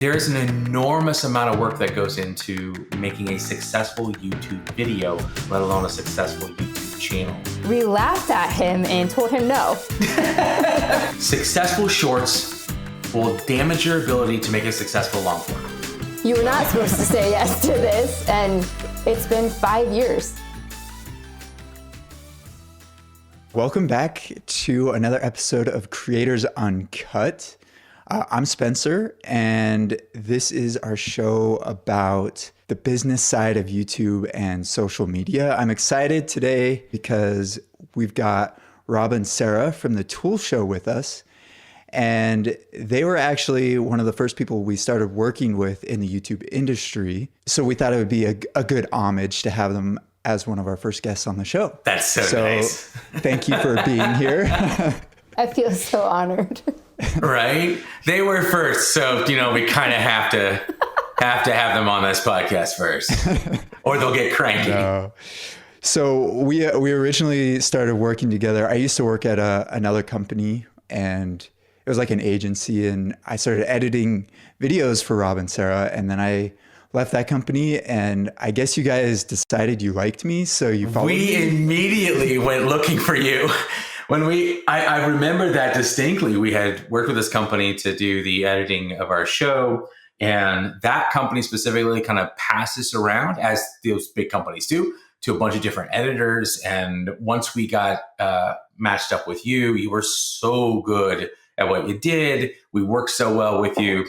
There's an enormous amount of work that goes into making a successful YouTube video, let alone a successful YouTube channel. We laughed at him and told him no. Successful shorts will damage your ability to make a successful long form. You were not supposed to say yes to this, and it's been 5 years. Welcome back to another episode of Creators Uncut. I'm Spencer, and this is our show about the business side of YouTube and social media. I'm excited today because we've got Rob and Sarah from the toolshow with us, and they were actually one of the first people we started working with in the YouTube industry. So we thought it would be a good homage to have them as one of our first guests on the show. That's so nice. Thank you for being here. I feel so honored. Right? They were first, so we kind of have to have them on this podcast first, or they'll get cranky. No. So we originally started working together. I used to work at another company, and it was like an agency, and I started editing videos for Rob and Sarah, and then I left that company, and I guess you guys decided you liked me, so you followed me. We immediately went looking for you. I remember that distinctly. We had worked with this company to do the editing of our show, and that company specifically kind of passed us around, as those big companies do, to a bunch of different editors. And once we got matched up with you, you were so good at what you did. We worked so well with you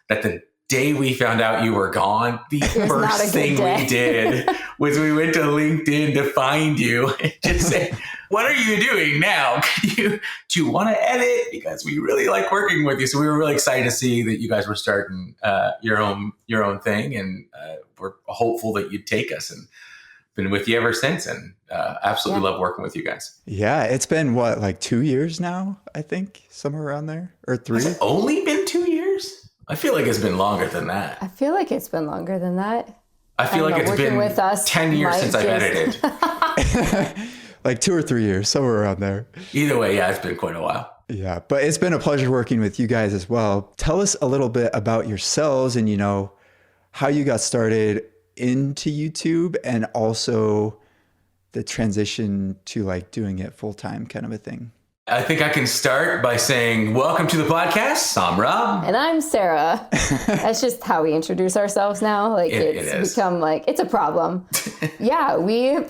that the day we found out you were gone, the first thing we did was we went to LinkedIn to find you and just say, what are you doing now? Do you want to edit? Because we really like working with you. So we were really excited to see that you guys were starting your own thing, and we're hopeful that you'd take us, and been with you ever since, and absolutely love working with you guys. Yeah, it's been like 2 years now, I think, somewhere around there, or 3. Has it only been 2 years? I feel like it's been longer than that. I feel like it's been longer than that. I feel like it's been with us 10 years since I've edited. Like 2 or 3 years, somewhere around there. Either way, yeah, it's been quite a while. Yeah, but it's been a pleasure working with you guys as well. Tell us a little bit about yourselves and, how you got started into YouTube, and also the transition to doing it full time kind of a thing. I think I can start by saying, welcome to the podcast. I'm Rob. And I'm Sarah. That's just how we introduce ourselves now. It's become it's a problem. Yeah, we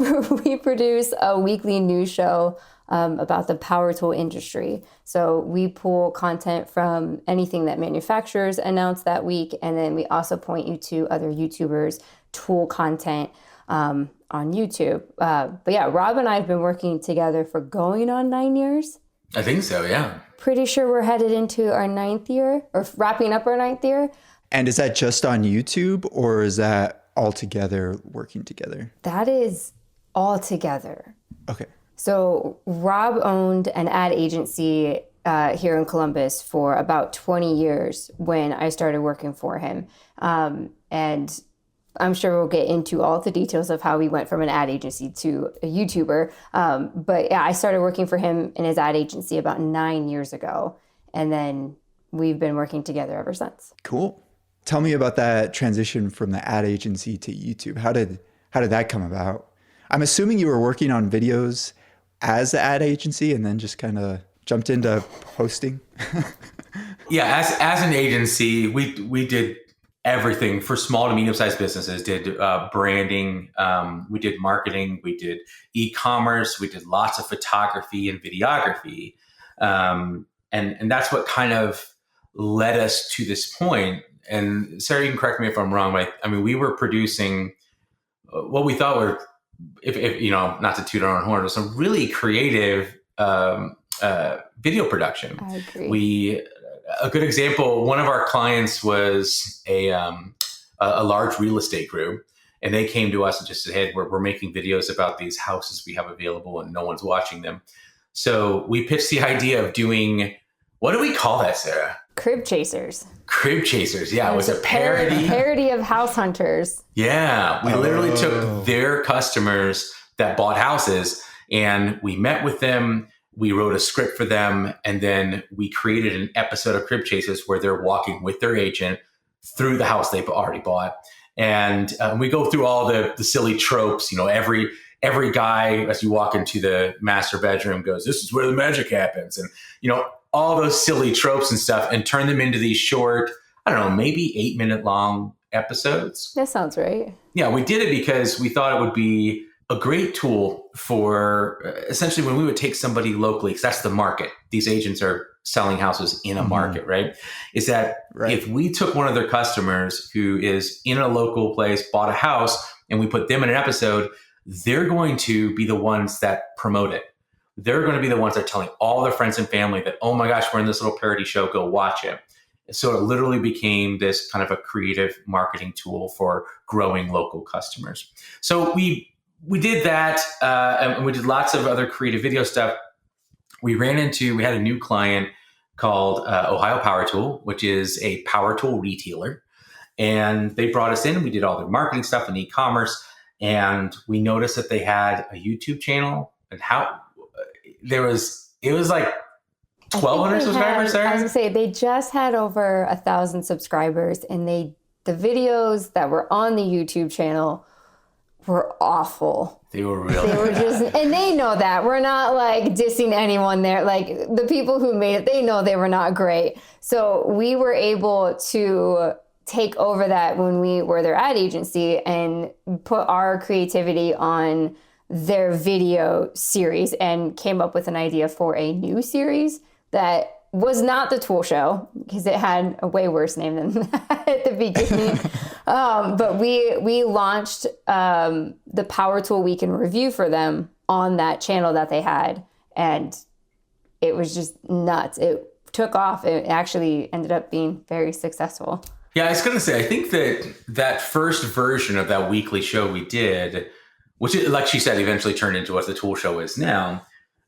produce a weekly news show about the power tool industry. So we pull content from anything that manufacturers announce that week. And then we also point you to other YouTubers' tool content on YouTube. But yeah, Rob and I have been working together for going on 9 years. I think so, yeah. Pretty sure we're headed into our 9th year, or wrapping up our 9th year. And is that just on YouTube, or is that all together working together? That is all together. Okay. So Rob owned an ad agency here in Columbus for about 20 years when I started working for him. And I'm sure we'll get into all the details of how we went from an ad agency to a YouTuber. But yeah, I started working for him in his ad agency about 9 years ago. And then we've been working together ever since. Cool. Tell me about that transition from the ad agency to YouTube. How did that come about? I'm assuming you were working on videos as the ad agency and then just kind of jumped into hosting. Yeah, as an agency, we did everything for small to medium-sized businesses. Did branding, we did marketing, we did e-commerce, we did lots of photography and videography, and that's what kind of led us to this point. And Sarah, you can correct me if I'm wrong, but I mean, we were producing what we thought were, if not to toot our own horn, but some really creative video production. I agree. A good example, one of our clients was a large real estate group, and they came to us and just said, hey, we're making videos about these houses we have available and no one's watching them. So we pitched the idea of doing, what do we call that, Sarah? Crib chasers. Crib chasers, yeah. It was a parody. Parody of house hunters. Yeah, we literally took their customers that bought houses, and we met with them. We wrote a script for them, and then we created an episode of Crib Chasers where they're walking with their agent through the house they've already bought. And we go through all the silly tropes. Every guy, as you walk into the master bedroom, goes, "This is where the magic happens." And, all those silly tropes and stuff, and turn them into these short, I don't know, maybe 8-minute long episodes. That sounds right. Yeah, we did it because we thought it would be a great tool for essentially when we would take somebody locally, because that's the market. These agents are selling houses in a market, right? Is that if we took one of their customers who is in a local place, bought a house, and we put them in an episode, they're going to be the ones that promote it. They're going to be the ones that are telling all their friends and family that, oh my gosh, we're in this little parody show, go watch it. So it literally became this kind of a creative marketing tool for growing local customers. So we did that, and we did lots of other creative video stuff. We had a new client called Ohio Power Tool, which is a power tool retailer. And they brought us in and we did all their marketing stuff and e-commerce. And we noticed that they had a YouTube channel, and it was like 1,200 subscribers there. I was gonna say they just had over 1,000 subscribers, and the videos that were on the YouTube channel were awful. They were really and they know that. We're not like dissing anyone there. Like the people who made it, they know they were not great. So we were able to take over that when we were their ad agency and put our creativity on their video series, and came up with an idea for a new series that was not the Tool Show, because it had a way worse name than that at the beginning. But we launched the Power Tool Week in Review for them on that channel that they had. And it was just nuts. It took off. It actually ended up being very successful. Yeah, I was going to say, I think that first version of that weekly show we did, which, like she said, eventually turned into what the Tool Show is now.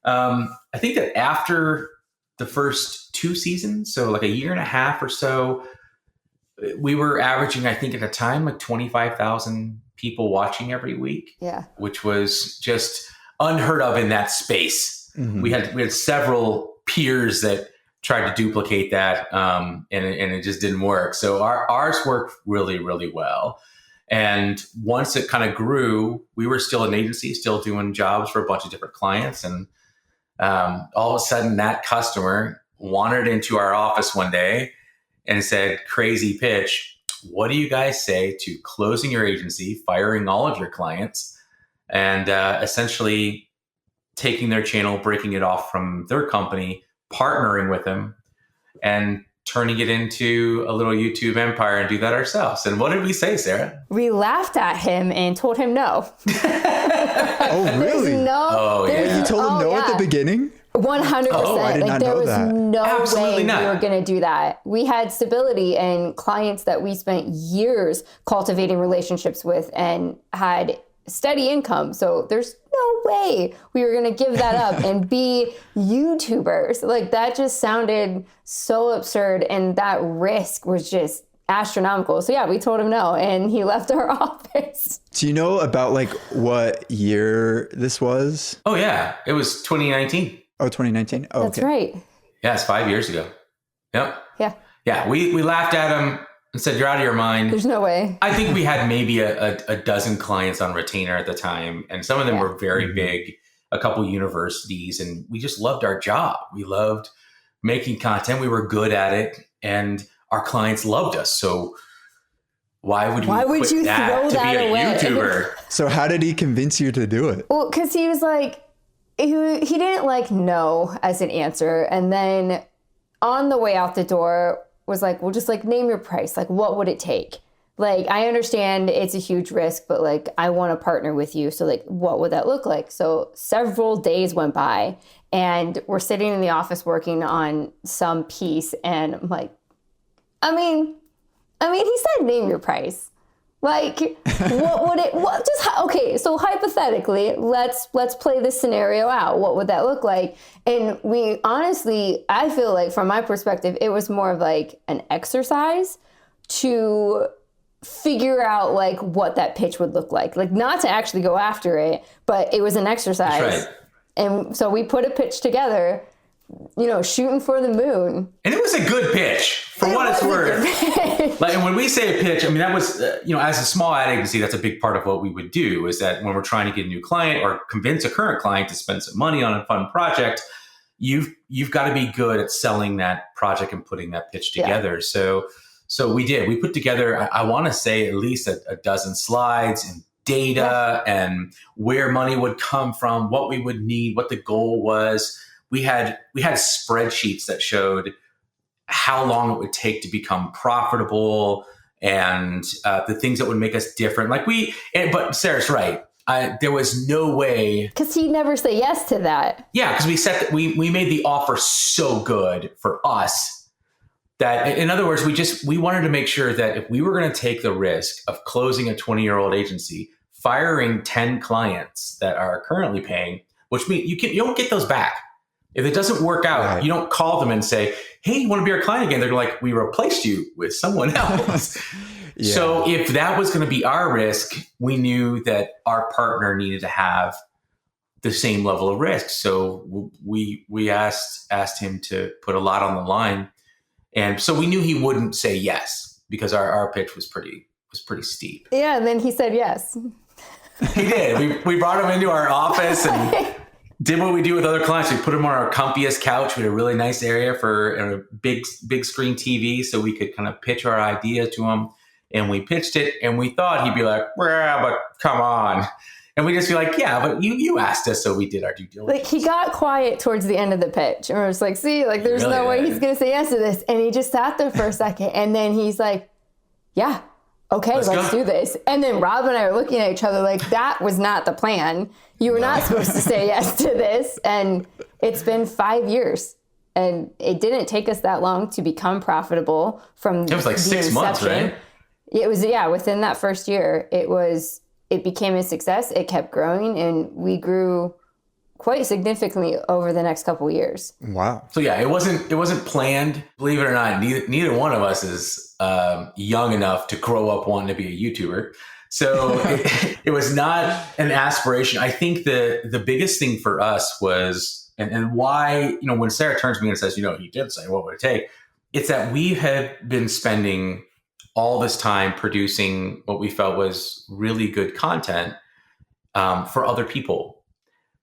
I think that after the first 2 seasons, so like a year and a half or so, we were averaging, I think at the time, like 25,000 people watching every week. Yeah, which was just unheard of in that space. Mm-hmm. We had several peers that tried to duplicate that, and it just didn't work. So ours worked really, really well. And once it kind of grew, we were still an agency, still doing jobs for a bunch of different clients. And all of a sudden, that customer wandered into our office one day and said, "Crazy pitch. What do you guys say to closing your agency, firing all of your clients, and essentially taking their channel, breaking it off from their company, partnering with them, and turning it into a little YouTube empire and do that ourselves?" And what did we say, Sarah? We laughed at him and told him no. Oh, really? You told him no at the beginning? 100%. Oh, I did not know that. There was no Absolutely way not. we were going to do that. We had stability and clients that we spent years cultivating relationships with and had steady income. So there's no way we were going to give that up and be YouTubers. Like, that just sounded so absurd, and that risk was just astronomical. So yeah, we told him no, and he left our office. Do you know about like what year this was? Oh yeah, it was 2019. Oh, 2019. Oh, that's right. Yeah, it's 5 years ago. Yep. Yeah. We laughed at him and said, "You're out of your mind." There's no way. I think we had maybe a dozen clients on retainer at the time, and some of them were very big, a couple universities, and we just loved our job. We loved making content. We were good at it, and our clients loved us. So why would you that throw to that be a away? YouTuber? So how did he convince you to do it? Well, because he was like, he didn't like no as an answer. And then on the way out the door was like, well, just like name your price. Like, what would it take? Like, I understand it's a huge risk, but like, I want to partner with you. So like, what would that look like? So several days went by, and we're sitting in the office working on some piece. And I'm like, I mean, he said, name your price. Like, what would it, okay, so hypothetically, let's play this scenario out. What would that look like? And we honestly, I feel like from my perspective, it was more of like an exercise to figure out like what that pitch would look like. Like, not to actually go after it, but it was an exercise. That's right. And so we put a pitch together, shooting for the moon. And it was a good pitch for what it's worth. Like, and when we say a pitch, I mean, that was, as a small ad agency, that's a big part of what we would do, is that when we're trying to get a new client or convince a current client to spend some money on a fun project, you've got to be good at selling that project and putting that pitch together. Yeah. So we did. We put together, I want to say, at least a dozen slides and data and where money would come from, what we would need, what the goal was. We had spreadsheets that showed how long it would take to become profitable and the things that would make us different. But Sarah's right. There was no way, because he'd never say yes to that. Yeah, because we made the offer so good for us that, in other words, we wanted to make sure that if we were going to take the risk of closing a 20-year-old agency, firing 10 clients that are currently paying, which means you don't get those back. If it doesn't work out, right, you don't call them and say, "Hey, you want to be our client again?" They're like, "We replaced you with someone else." Yeah. So if that was going to be our risk, we knew that our partner needed to have the same level of risk. So we asked him to put a lot on the line, and so we knew he wouldn't say yes because our pitch was pretty steep. Yeah, and then he said yes. He did. We brought him into our office and did what we do with other clients. We put him on our comfiest couch. We had a really nice area for a big screen TV, so we could kind of pitch our idea to him. And we pitched it, and we thought he'd be like, "Well, but come on." And we just be like, "Yeah, but you asked us, so we did our due diligence." Like, he got quiet towards the end of the pitch. And we're just like, "See, like, there's no way he's going to say yes to this." And he just sat there for a second, and then he's like, "Yeah, okay, let's do this." And then Rob and I are looking at each other like, that was not the plan. You were not supposed to say yes to this. And it's been 5 years. And it didn't take us that long to become profitable from It was like 6 months, right? It was, within that first year, it became a success. It kept growing, and we grew quite significantly over the next couple of years. Wow. So it wasn't planned. Believe it or not, neither one of us is young enough to grow up wanting to be a YouTuber. So it was not an aspiration. I think the biggest thing for us was, and why, when Sarah turns to me and says, "You did say, what would it take?" It's that we had been spending all this time producing what we felt was really good content for other people.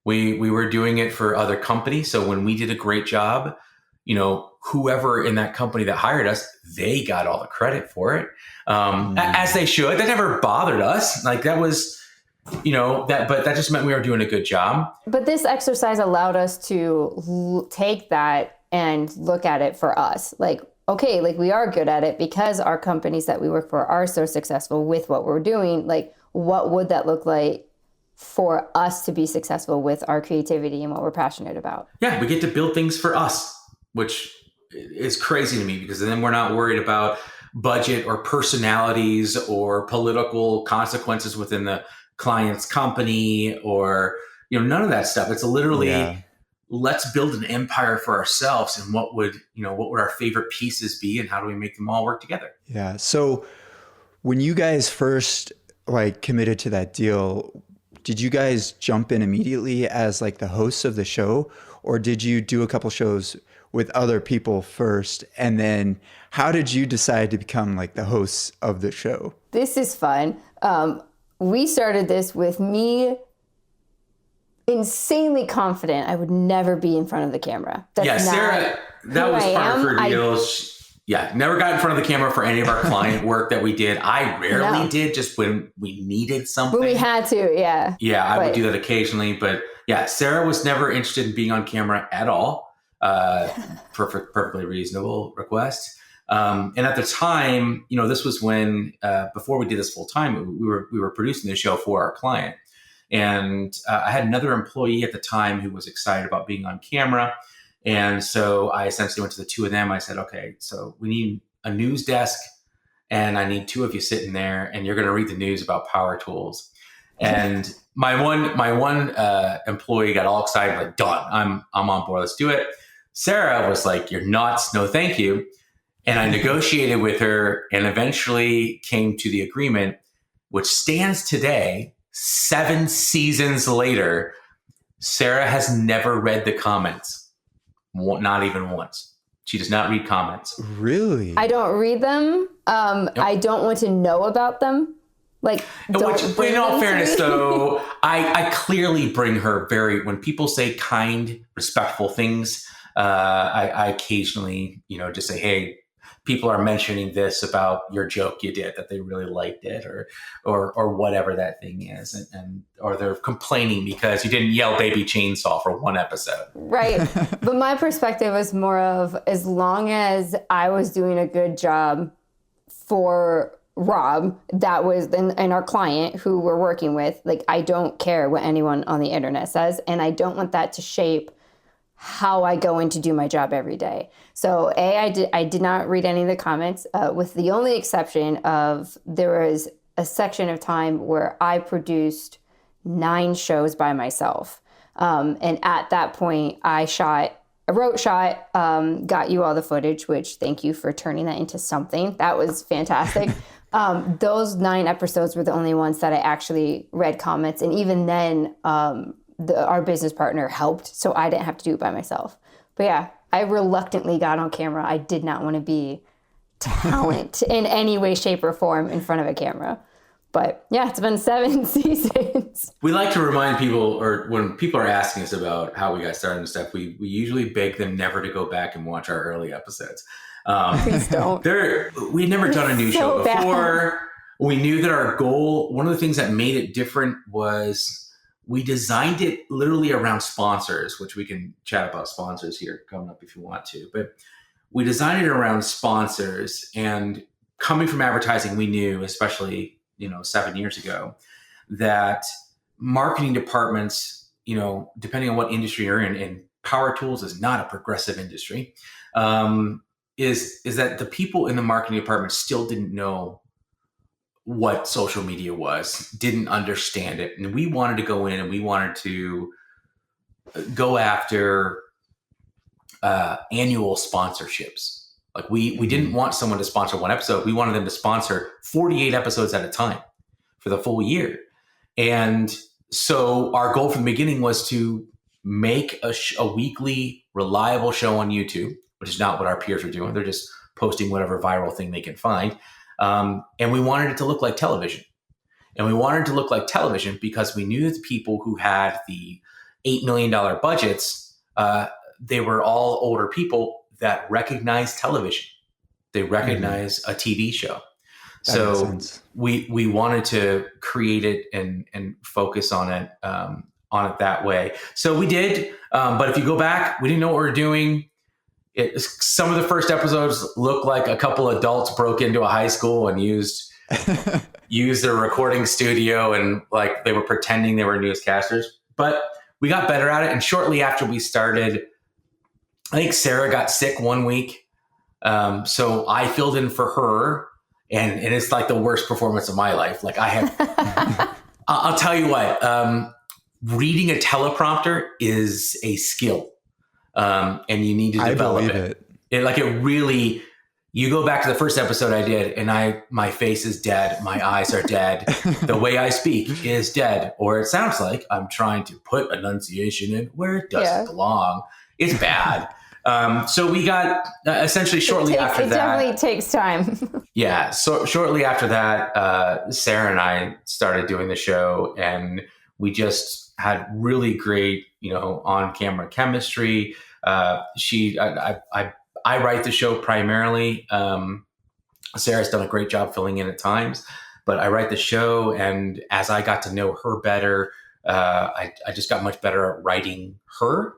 We were doing it for other companies. So when we did a great job, whoever in that company that hired us, they got all the credit for it, as they should. That never bothered us. Like, that was, but that just meant we were doing a good job. But this exercise allowed us to take that and look at it for us. Like, okay, like, we are good at it because our companies that we work for are so successful with what we're doing. Like, what would that look like for us to be successful with our creativity and what we're passionate about? Yeah, we get to build things for us, which is crazy to me, because then we're not worried about budget or personalities or political consequences within the client's company or, none of that stuff. It's literally, let's build an empire for ourselves, and what would our favorite pieces be, and how do we make them all work together? Yeah. So when you guys first committed to that deal, did you guys jump in immediately as the hosts of the show, or did you do a couple shows with other people first? And then how did you decide to become the hosts of the show? This is fun. We started this with me insanely confident I would never be in front of the camera. That's Sarah, that was part of her deal. Never got in front of the camera for any of our client work that we did. I rarely did, just when we needed something. When we had to, yeah. Yeah, I would do that occasionally. But Sarah was never interested in being on camera at all. Perfectly reasonable request. And at the time, this was when, before we did this full time, we were producing the show for our client. And I had another employee at the time who was excited about being on camera. And so I essentially went to the two of them. I said, "Okay, so we need a news desk, and I need two of you sitting there, and you're going to read the news about power tools." And my one employee got all excited, like, "Done, I'm on board. Let's do it." Sarah was like, "You're nuts. No, thank you." And I negotiated with her and eventually came to the agreement, which stands today, 7 seasons later. Sarah has never read the comments Not even once. She does not read comments. Really? I don't read them. Yep. I don't want to know about them. Like, which, in all fairness, though, I clearly bring her when people say kind, respectful things, I occasionally, just say, hey, people are mentioning this about your joke you did, that they really liked it, or whatever that thing is, or they're complaining because you didn't yell baby chainsaw for one episode. Right. But my perspective was more of, as long as I was doing a good job for Rob, that was, and our client who we're working with, like, I don't care what anyone on the internet says, and I don't want that to shape how I go in to do my job every day. So I did not read any of the comments, with the only exception of, there was a section of time where I produced 9 shows by myself. And at that point I wrote, got you all the footage, which thank you for turning that into something. That was fantastic. Those 9 episodes were the only ones that I actually read comments. And even then, our business partner helped, so I didn't have to do it by myself. But yeah, I reluctantly got on camera. I did not want to be talent in any way, shape, or form in front of a camera. But yeah, it's been 7 seasons. We like to remind people, or when people are asking us about how we got started and stuff, we usually beg them never to go back and watch our early episodes. Please don't. We'd never done a new show before. We knew that our goal, one of the things that made it different was we designed it literally around sponsors, which we can chat about sponsors here coming up if you want to. But we designed it around sponsors, and coming from advertising, we knew, especially 7 years ago, that marketing departments, depending on what industry you're in, and power tools is not a progressive industry, is that the people in the marketing department still didn't know what social media was, didn't understand it. And we wanted to go in and we wanted to go after annual sponsorships. Like we didn't want someone to sponsor one episode. We wanted them to sponsor 48 episodes at a time for the full year. And so our goal from the beginning was to make a weekly reliable show on YouTube, which is not what our peers are doing. They're just posting whatever viral thing they can find. And we wanted it to look like television. And we wanted it to look like television because we knew that the people who had the $8 million budgets, they were all older people that recognized television. They recognize a TV show. So we wanted to create it and focus on it that way. So we did. But if you go back, we didn't know what we were doing. Some of the first episodes looked like a couple adults broke into a high school and used their recording studio, and like they were pretending they were newscasters. But we got better at it. And shortly after we started, I think Sarah got sick one week. So I filled in for her, and it's like the worst performance of my life. Like I'll tell you what, reading a teleprompter is a skill. And you need to develop it. It really, you go back to the first episode I did, and my face is dead. My eyes are dead. The way I speak is dead, or it sounds like I'm trying to put enunciation in where it doesn't belong. It's bad. So we got essentially shortly after that. It definitely takes time. Yeah. So shortly after that, Sarah and I started doing the show, and we just had really great, on-camera chemistry. I write the show primarily. Sarah's done a great job filling in at times, but I write the show, and as I got to know her better, I just got much better at writing her.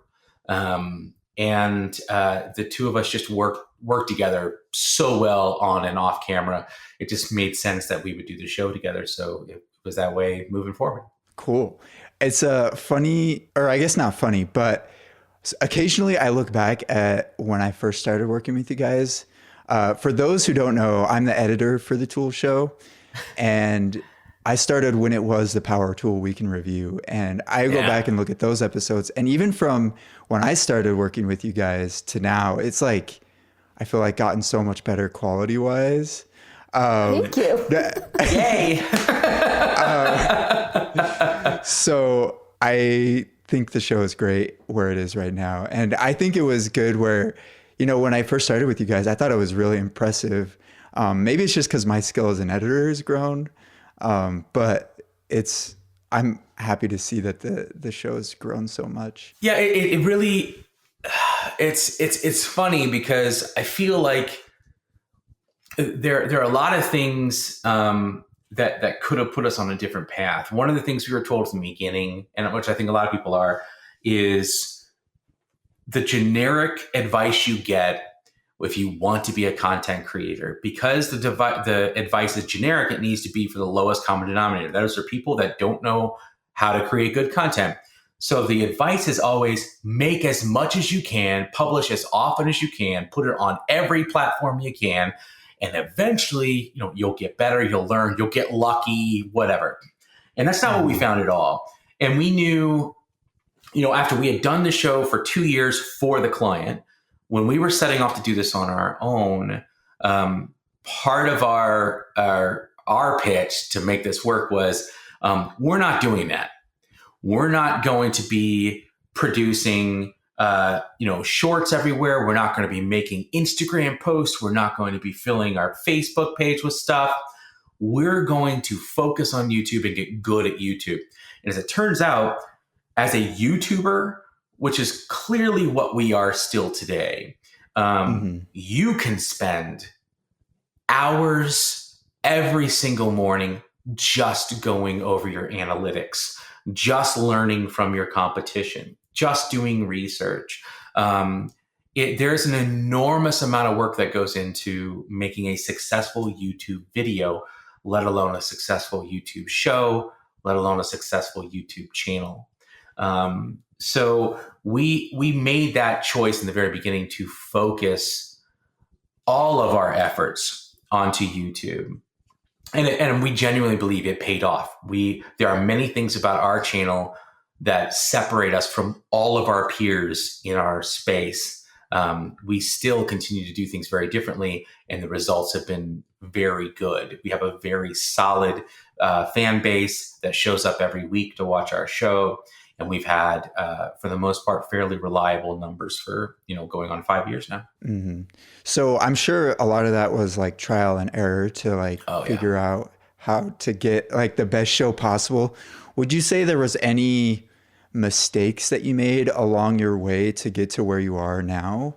And the two of us just work together so well on and off camera. It just made sense that we would do the show together. So it was that way moving forward. Cool. It's funny, or I guess not funny, but occasionally I look back at when I first started working with you guys. For those who don't know, I'm the editor for the Tool Show, and I started when it was the Power Tool Week in Review. And I go back and look at those episodes. And even from when I started working with you guys to now, it's like, I feel like gotten so much better quality wise. Thank you. Yay. So I think the show is great where it is right now. And I think it was good where, when I first started with you guys, I thought it was really impressive. Maybe it's just because my skill as an editor has grown. But I'm happy to see that the show has grown so much. Yeah, it really, it's funny because I feel like there are a lot of things that could have put us on a different path. One of the things we were told from the beginning, and which I think a lot of people are, is the generic advice you get if you want to be a content creator. Because the advice is generic, it needs to be for the lowest common denominator. Those are people that don't know how to create good content. So the advice is always make as much as you can, publish as often as you can, put it on every platform you can, and eventually, you'll get better, you'll learn, you'll get lucky, whatever. And that's not what we found at all. And we knew, after we had done the show for 2 years for the client, when we were setting off to do this on our own, part of our pitch to make this work was, we're not doing that. We're not going to be producing, shorts everywhere. We're not going to be making Instagram posts. We're not going to be filling our Facebook page with stuff. We're going to focus on YouTube and get good at YouTube. And as it turns out, as a YouTuber, which is clearly what we are still today, you can spend hours every single morning just going over your analytics, just learning from your competition, just doing research. There's an enormous amount of work that goes into making a successful YouTube video, let alone a successful YouTube show, let alone a successful YouTube channel. So we made that choice in the very beginning to focus all of our efforts onto YouTube. And we genuinely believe it paid off. There are many things about our channel that separate us from all of our peers in our space. We still continue to do things very differently, and the results have been very good. We have a very solid fan base that shows up every week to watch our show. And we've had, for the most part, fairly reliable numbers for, going on 5 years now. Mm-hmm. So I'm sure a lot of that was like trial and error to figure out how to get like the best show possible. Would you say there was any mistakes that you made along your way to get to where you are now?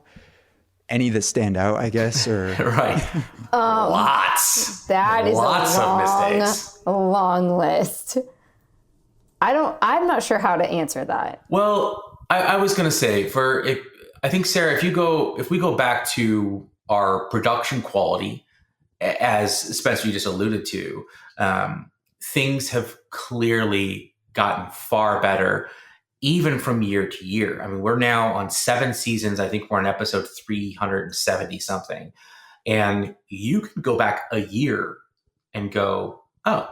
Any that stand out, I guess, or right? Lots. That is lots of mistakes. A long list. I'm not sure how to answer that. Well, I was going to say I think, Sarah, if we go back to our production quality, as Spencer, you just alluded to, things have clearly gotten far better, even from year to year. I mean, we're now on 7 seasons. I think we're on episode 370 something. And you can go back a year and go, oh,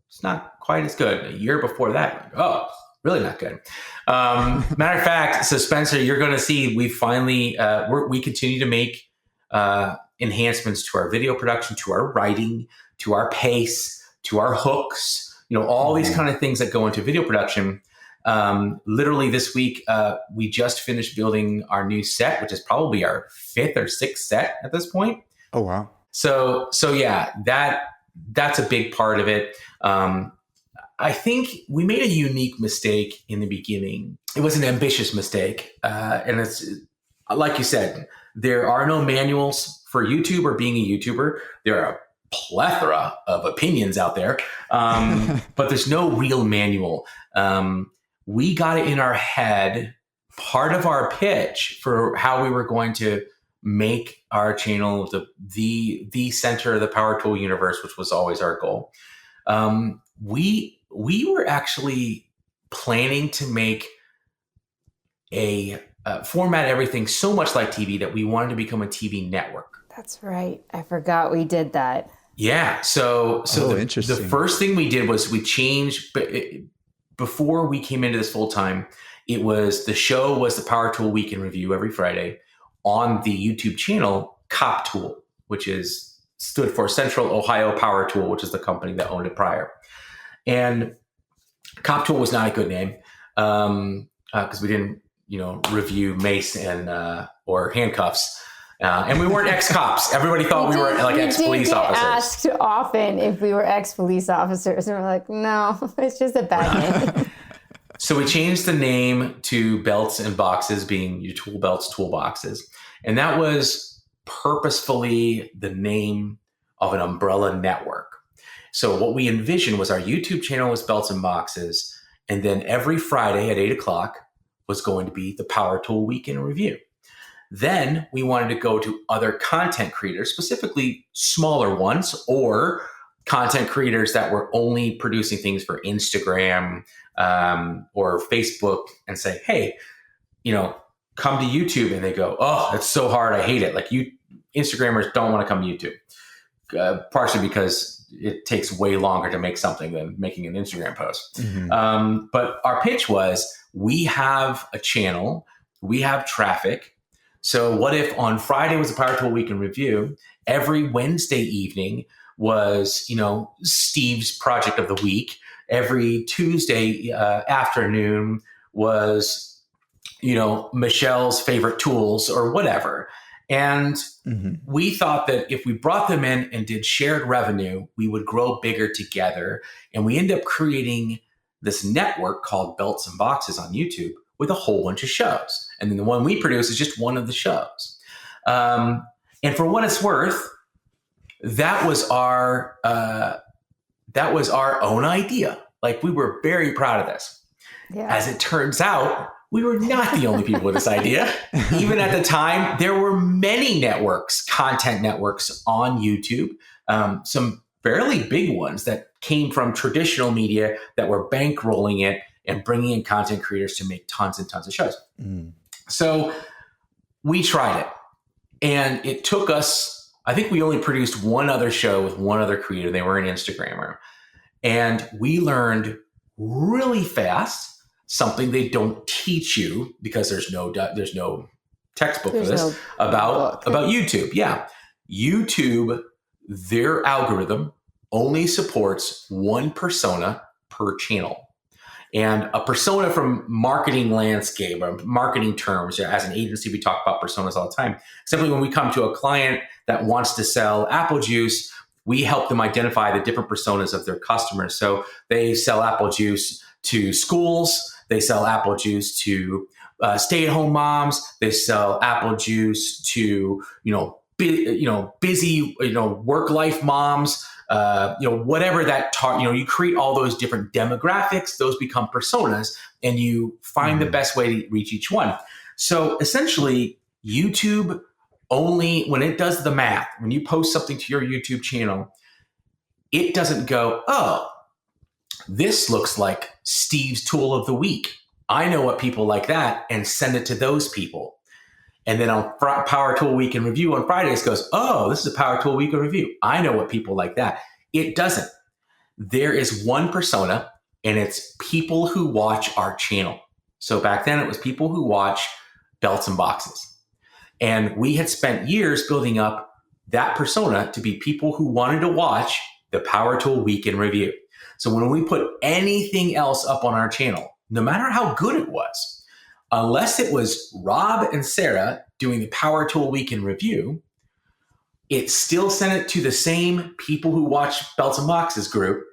it's not quite as good. A year before that, oh, really not good. Matter of fact, so Spencer, you're going to see we finally, we continue to make enhancements to our video production, to our writing, to our pace, to our hooks, all these kind of things that go into video production. Literally this week, we just finished building our new set, which is probably our 5th or 6th set at this point. Oh, wow. So yeah, that's a big part of it. I think we made a unique mistake in the beginning. It was an ambitious mistake. And it's like you said, there are no manuals for YouTube or being a YouTuber. There are a plethora of opinions out there, but there's no real manual. We got it in our head. Part of our pitch for how we were going to make our channel the center of the power tool universe, which was always our goal. We were actually planning to make format everything so much like TV that we wanted to become a TV network. That's right. I forgot we did that. Yeah. So interesting. The first thing we did was we changed, but before we came into this full time, the show was the Power Tool Week in Review every Friday on the YouTube channel, Cop Tool, which stood for Central Ohio Power Tool, which is the company that owned it prior. And Cop Tool was not a good name. because we didn't, review mace and or handcuffs. And we weren't ex-cops. Everybody thought we were like ex-police officers. Asked often if we were ex-police officers, and we're like, no, it's just a bad name. So we changed the name to Belts and Boxes, being your tool belts, toolboxes. And that was purposefully the name of an umbrella network. So what we envisioned was our YouTube channel was Belts and Boxes. And then every Friday at 8:00 was going to be the Power Tool Week in Review. Then we wanted to go to other content creators, specifically smaller ones, or content creators that were only producing things for Instagram or Facebook, and say, hey, come to YouTube. And they go, oh, it's so hard. I hate it. Like, Instagrammers don't want to come to YouTube, partially because it takes way longer to make something than making an Instagram post. Mm-hmm. But our pitch was, we have a channel, we have traffic. So what if on Friday was a Power Tool Week in Review, every Wednesday evening was, Steve's project of the week. Every Tuesday afternoon was, Michelle's favorite tools or whatever. And we thought that if we brought them in and did shared revenue, we would grow bigger together. And we end up creating this network called Belts and Boxes on YouTube with a whole bunch of shows. And then the one we produce is just one of the shows. And for what it's worth, that was our own idea. Like, we were very proud of this. Yeah. As it turns out, we were not the only people with this idea. Even at the time, there were many networks, content networks on YouTube, some fairly big ones that came from traditional media that were bankrolling it and bringing in content creators to make tons and tons of shows. Mm. So we tried it, and it took us, I think we only produced one other show with one other creator. They were an Instagrammer. And we learned really fast something they don't teach you, because there's no textbook for this, about YouTube. Yeah. YouTube, their algorithm only supports one persona per channel. And a persona from marketing landscape or marketing terms, as an agency, we talk about personas all the time. Simply when we come to a client that wants to sell apple juice, we help them identify the different personas of their customers. So they sell apple juice to schools. They sell apple juice to stay-at-home moms. They sell apple juice to, busy, work-life moms. Whatever that you create all those different demographics, those become personas, and you find the best way to reach each one. So essentially, YouTube only, when it does the math, when you post something to your YouTube channel, it doesn't go, oh, this looks like Steve's tool of the week. I know what people like that, and send it to those people. And then on Power Tool Week in Review on Fridays goes, oh, this is a Power Tool Week in Review. I know what people like that. It doesn't. There is one persona, and it's people who watch our channel. So back then it was people who watch Belts and Boxes. And we had spent years building up that persona to be people who wanted to watch the Power Tool Week in Review. So when we put anything else up on our channel, no matter how good it was, unless it was Rob and Sarah doing the Power Tool Week in Review, it still sent it to the same people who watch Belts and Boxes group,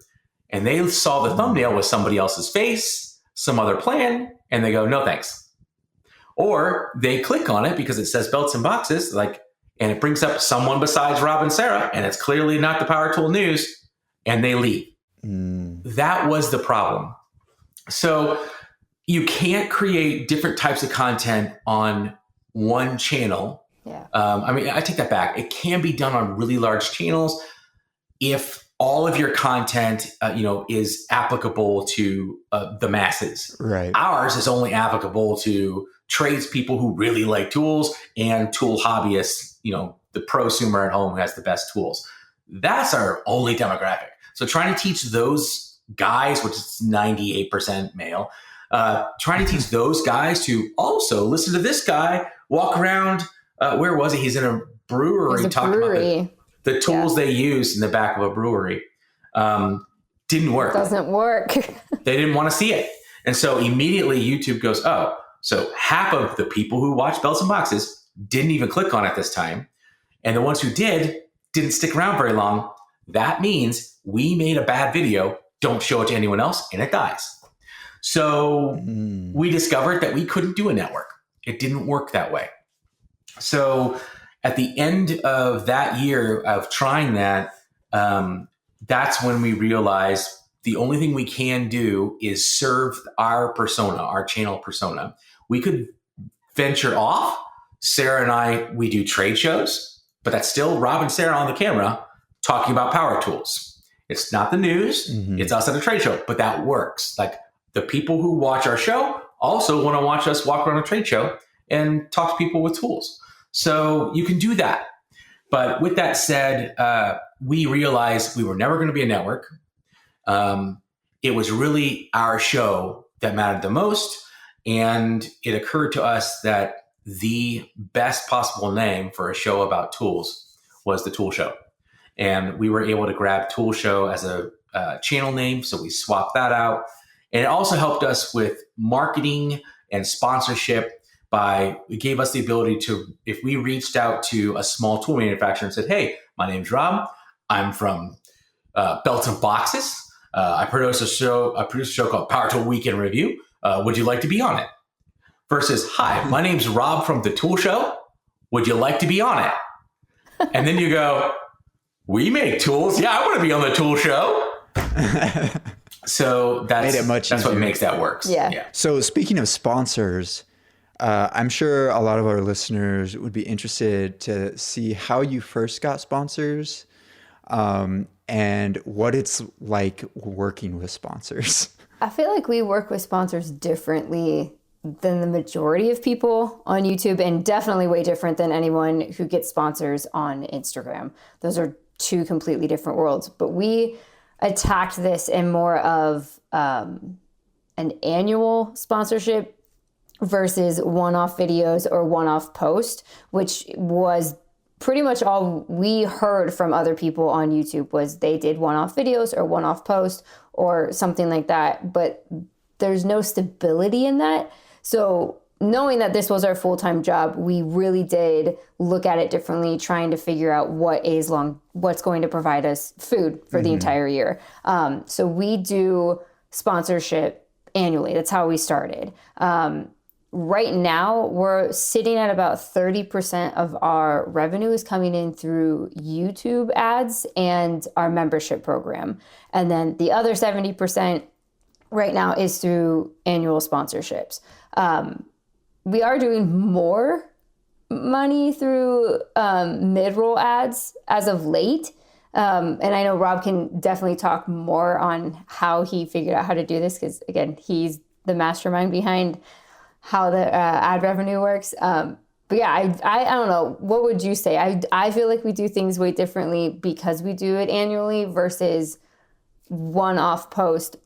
and they saw the thumbnail with somebody else's face, some other plan, and they go, no thanks. Or they click on it because it says Belts and Boxes, and it brings up someone besides Rob and Sarah, and it's clearly not the Power Tool News, and they leave. That was the problem. So you can't create different types of content on one channel. Yeah. I take that back. It can be done on really large channels if all of your content, is applicable to the masses. Right. Ours is only applicable to tradespeople who really like tools and tool hobbyists, the prosumer at home who has the best tools. That's our only demographic. So trying to teach those guys, which is 98% male, trying to teach those guys to also listen to this guy walk around. Where was he? He's in a brewery talking about the tools they use in the back of a brewery. Didn't work. Doesn't work. They didn't want to see it. And so immediately YouTube goes, oh, so half of the people who watch Belts and Boxes didn't even click on it this time. And the ones who didn't stick around very long. That means we made a bad video. Don't show it to anyone else, and it dies. So we discovered that we couldn't do a network. It didn't work that way. So at the end of that year of trying that, that's when we realized the only thing we can do is serve our persona, our channel persona. We could venture off. Sarah and I, we do trade shows, but that's still Rob and Sarah on the camera talking about power tools. It's not the news. It's us at a trade show, but that works. Like the people who watch our show also want to watch us walk around a trade show and talk to people with tools. So you can do that. But with that said, we realized we were never going to be a network. It was really our show that mattered the most. And it occurred to us that the best possible name for a show about tools was the Tool Show. And we were able to grab Tool Show as a channel name. So we swapped that out. And it also helped us with marketing and sponsorship it gave us the ability to, if we reached out to a small tool manufacturer and said, hey, my name's Rob. I'm from Belts and Boxes. I produce a show called Power Tool Weekend Review. Would you like to be on it? Versus, hi, my name's Rob from the Tool Show. Would you like to be on it? And then you go, we make tools. Yeah, I want to be on the Tool Show. So that's what makes that work. Yeah. So speaking of sponsors, I'm sure a lot of our listeners would be interested to see how you first got sponsors, and what it's like working with sponsors. I feel like we work with sponsors differently than the majority of people on YouTube, and definitely way different than anyone who gets sponsors on Instagram. Those are two completely different worlds. But we attacked this in more of an annual sponsorship versus one-off videos or one-off post, which was pretty much all we heard from other people on YouTube was they did one-off videos or one-off post or something like that. But there's no stability in that. So knowing that this was our full-time job, we really did look at it differently, trying to figure out what's going to provide us food for the entire year. So we do sponsorship annually. That's how we started. Right now, we're sitting at about 30% of our revenue is coming in through YouTube ads and our membership program. And then the other 70% right now is through annual sponsorships. We are doing more money through mid-roll ads as of late. And I know Rob can definitely talk more on how he figured out how to do this because, again, he's the mastermind behind how the ad revenue works. But yeah, I don't know. What would you say? I feel like we do things way differently because we do it annually versus one-off post.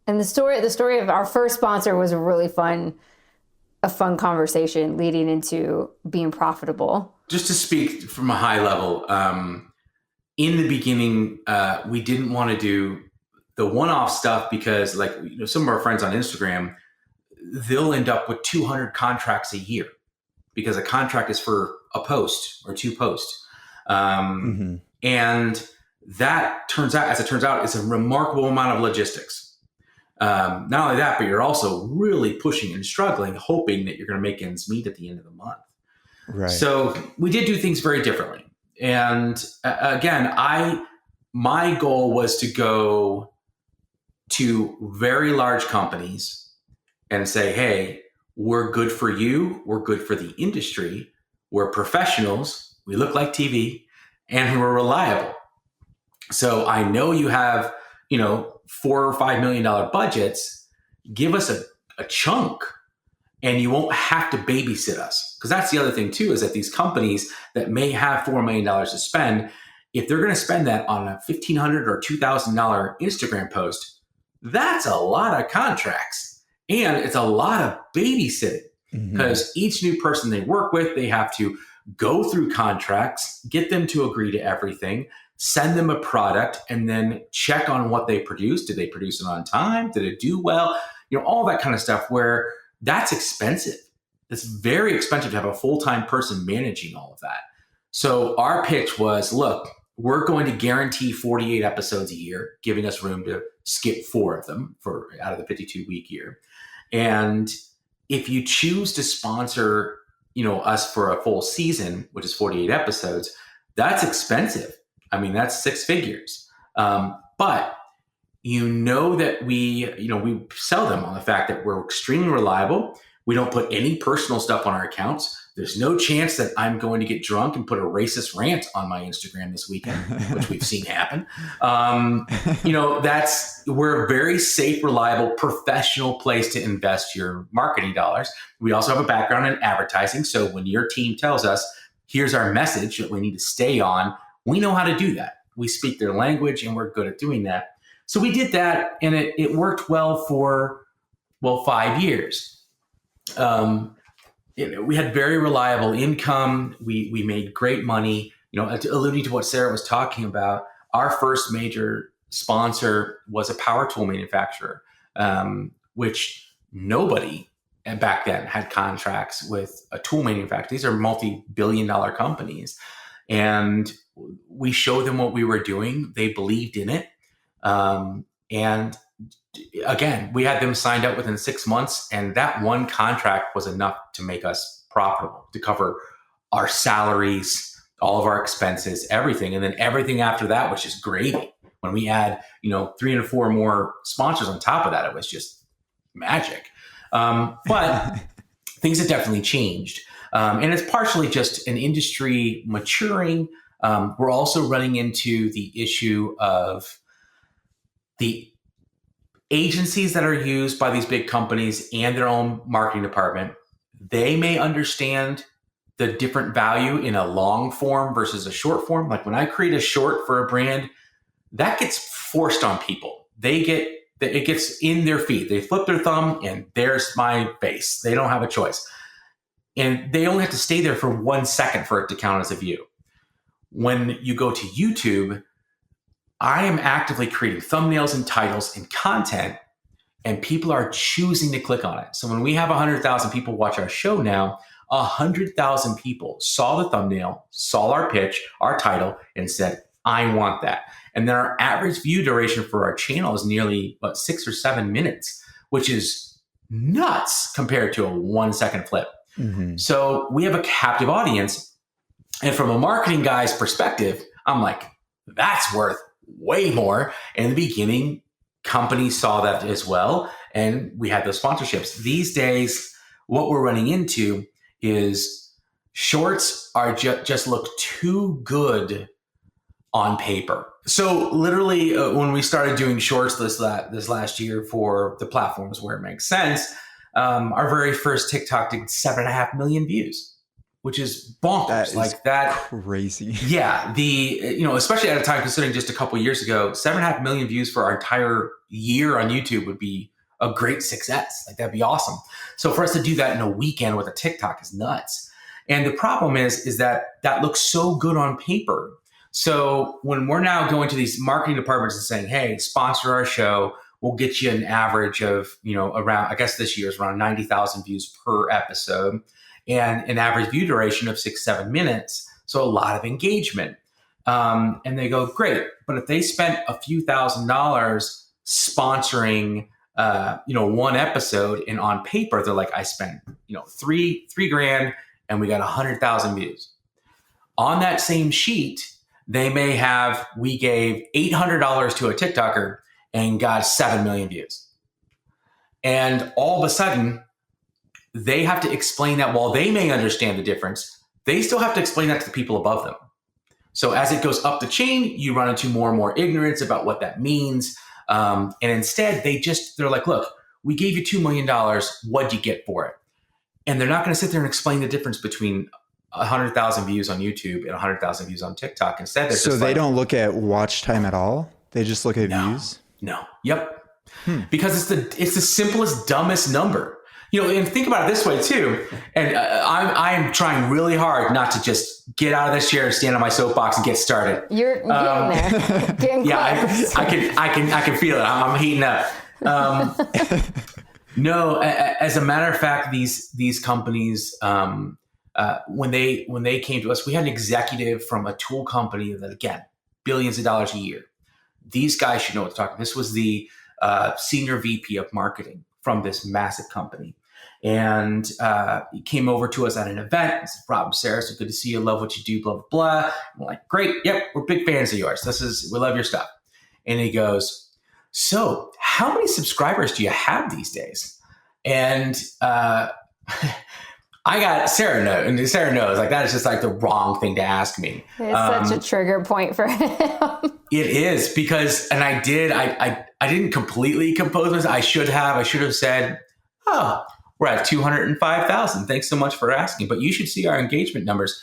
And the story of our first sponsor was a fun conversation leading into being profitable. Just to speak from a high level, in the beginning, we didn't want to do the one-off stuff because, like, some of our friends on Instagram, they'll end up with 200 contracts a year because a contract is for a post or two posts. And that turns out, it's a remarkable amount of logistics. Not only that, but you're also really pushing and struggling, hoping that you're going to make ends meet at the end of the month. Right. So we did do things very differently. And again, my goal was to go to very large companies and say, hey, we're good for you. We're good for the industry. We're professionals. We look like TV and we're reliable. So I know you have, $4 or $5 million budgets. Give us a chunk and you won't have to babysit us. Because that's the other thing too, is that these companies that may have $4 million to spend, if they're going to spend that on a $1,500 or $2,000 Instagram post, that's a lot of contracts. And it's a lot of babysitting because each new person they work with, they have to go through contracts, get them to agree to everything, send them a product, and then check on what they produce. Did they produce it on time? Did it do well? all that kind of stuff where that's expensive. It's very expensive to have a full-time person managing all of that. So our pitch was, look, we're going to guarantee 48 episodes a year, giving us room to skip 4 of them out of the 52-week year. And if you choose to sponsor, us for a full season, which is 48 episodes, that's expensive. I mean, that's 6 figures. But that we sell them on the fact that we're extremely reliable. We don't put any personal stuff on our accounts. There's no chance that I'm going to get drunk and put a racist rant on my Instagram this weekend, which we've seen happen. We're a very safe, reliable, professional place to invest your marketing dollars. We also have a background in advertising. So when your team tells us, here's our message that we need to stay on, we know how to do that. We speak their language and we're good at doing that. So we did that, and it worked well for 5 years. We had very reliable income. We made great money. Alluding to what Sarah was talking about, our first major sponsor was a power tool manufacturer, which nobody back then had contracts with a tool manufacturer. These are multi-billion-dollar companies, and we showed them what we were doing. They believed in it, and again, we had them signed up within 6 months, and that one contract was enough to make us profitable, to cover our salaries, all of our expenses, everything. And then everything after that was just gravy. When we add, 3 and 4 more sponsors on top of that, it was just magic. But things have definitely changed. And it's partially just an industry maturing. We're also running into the issue of the agencies that are used by these big companies and their own marketing department. They may understand the different value in a long form versus a short form. Like when I create a short for a brand, that gets forced on people. It gets in their feed. They flip their thumb and there's my face. They don't have a choice. And they only have to stay there for 1 second for it to count as a view. When you go to YouTube, I am actively creating thumbnails and titles and content, and people are choosing to click on it. So when we have 100,000 people watch our show now, 100,000 people saw the thumbnail, saw our pitch, our title, and said, I want that. And then our average view duration for our channel is nearly 6 or 7 minutes, which is nuts compared to a 1 second flip. Mm-hmm. So we have a captive audience. And from a marketing guy's perspective, I'm like, that's worth way more. In the beginning, companies saw that as well, and we had those sponsorships. These days, what we're running into is shorts are just look too good on paper. So literally, when we started doing shorts this last year for the platforms where it makes sense, our very first TikTok did 7.5 million views. Which is bonkers. That crazy. Yeah. Especially at a time considering just a couple of years ago, 7.5 million views for our entire year on YouTube would be a great success. That'd be awesome. So for us to do that in a weekend with a TikTok is nuts. And the problem is that looks so good on paper. So when we're now going to these marketing departments and saying, hey, sponsor our show, we'll get you an average of, around, I guess this year is around 90,000 views per episode. And an average view duration of 6-7 minutes. So a lot of engagement. And they go, great. But if they spent a few $1,000s sponsoring, one episode, and on paper, they're like, I spent, $3,000 and we got 100,000 views. On that same sheet, they may have, we gave $800 to a TikToker and got 7 million views. And all of a sudden, they have to explain that. While they may understand the difference, they still have to explain that to the people above them. So as it goes up the chain, you run into more and more ignorance about what that means. And instead, they're like, look, we gave you $2 million. What'd you get for it? And they're not going to sit there and explain the difference between 100,000 views on YouTube and 100,000 views on TikTok. Instead, so they don't look at watch time at all. They just look at views. No. Yep. Because it's the simplest, dumbest number. And think about it this way too. And I am trying really hard not to just get out of this chair and stand on my soapbox and get started. You're getting there. Getting yeah, I can feel it. I'm heating up. No, as a matter of fact, these companies, when they came to us, we had an executive from a tool company that, again, billions of dollars a year. These guys should know what they're talking. This was the senior VP of marketing from this massive company. And he came over to us at an event and said, Rob, Sarah, so good to see you. Love what you do, blah, blah, blah. I'm like, great. Yep, we're big fans of yours. We love your stuff. And he goes, so how many subscribers do you have these days? And I got Sarah knows, and Sarah knows, like, that is just like the wrong thing to ask me. It's such a trigger point for him. It is, because, and I didn't completely compose myself. I should have said, oh, we're at 205,000. Thanks so much for asking, but you should see our engagement numbers.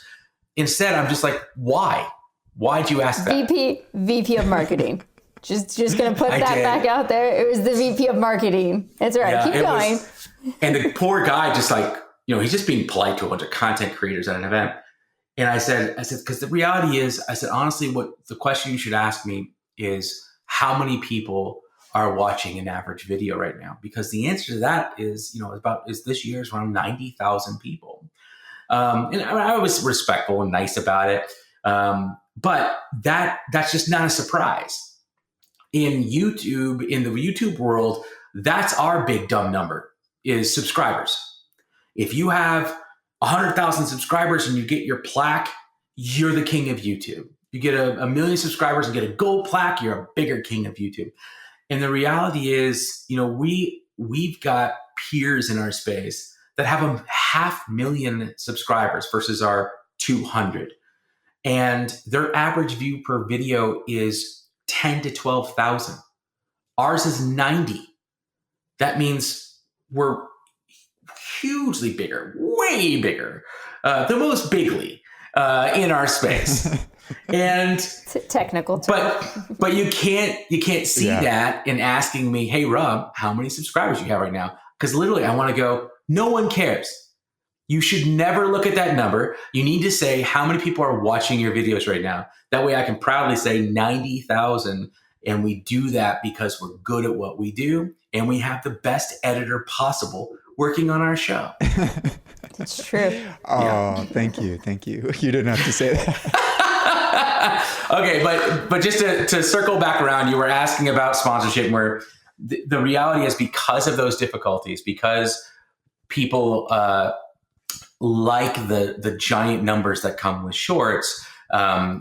Instead, I'm just like, why? Why'd you ask that? VP of marketing. Just going to put that back out there. It was the VP of marketing. It's all right. Yeah, keep going. And the poor guy, just like, he's just being polite to a bunch of content creators at an event. And I said, because the reality is, I said, honestly, what the question you should ask me is, how many people are watching an average video right now? Because the answer to that is, is this year is around 90,000 people. And I was respectful and nice about it. But that's just not a surprise. In YouTube, in the YouTube world, that's our big dumb number, is subscribers. If you have 100,000 subscribers and you get your plaque, you're the king of YouTube. You get a million subscribers and get a gold plaque, you're a bigger king of YouTube. And the reality is, we've got peers in our space that have 500,000 subscribers versus our 200. And their average view per video is 10 to 12,000. Ours is 90. That means we're hugely bigger, way bigger, the most bigly in our space. And it's a technical term. But you can't see that in asking me, hey, Rob, how many subscribers do you have right now? Because literally I want to go, no one cares. You should never look at that number. You need to say how many people are watching your videos right now. That way I can proudly say 90,000. And we do that because we're good at what we do. And we have the best editor possible working on our show. It's true. Oh, thank you. Thank you. You didn't have to say that. Okay, but just to circle back around, you were asking about sponsorship, where the reality is, because of those difficulties, because people like the giant numbers that come with shorts,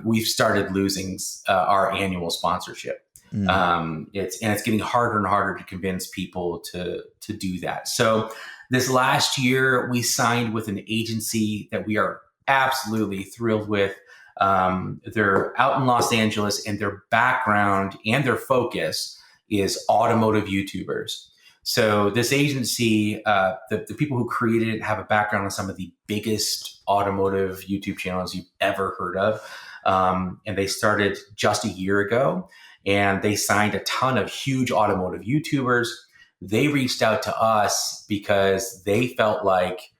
we've started losing our annual sponsorship. It's getting harder and harder to convince people to do that. So this last year, we signed with an agency that we are absolutely thrilled with. They're out in Los Angeles, and their background and their focus is automotive YouTubers. So this agency, the people who created it have a background on some of the biggest automotive YouTube channels you've ever heard of. And they started just a year ago, and they signed a ton of huge automotive YouTubers. They reached out to us because they felt like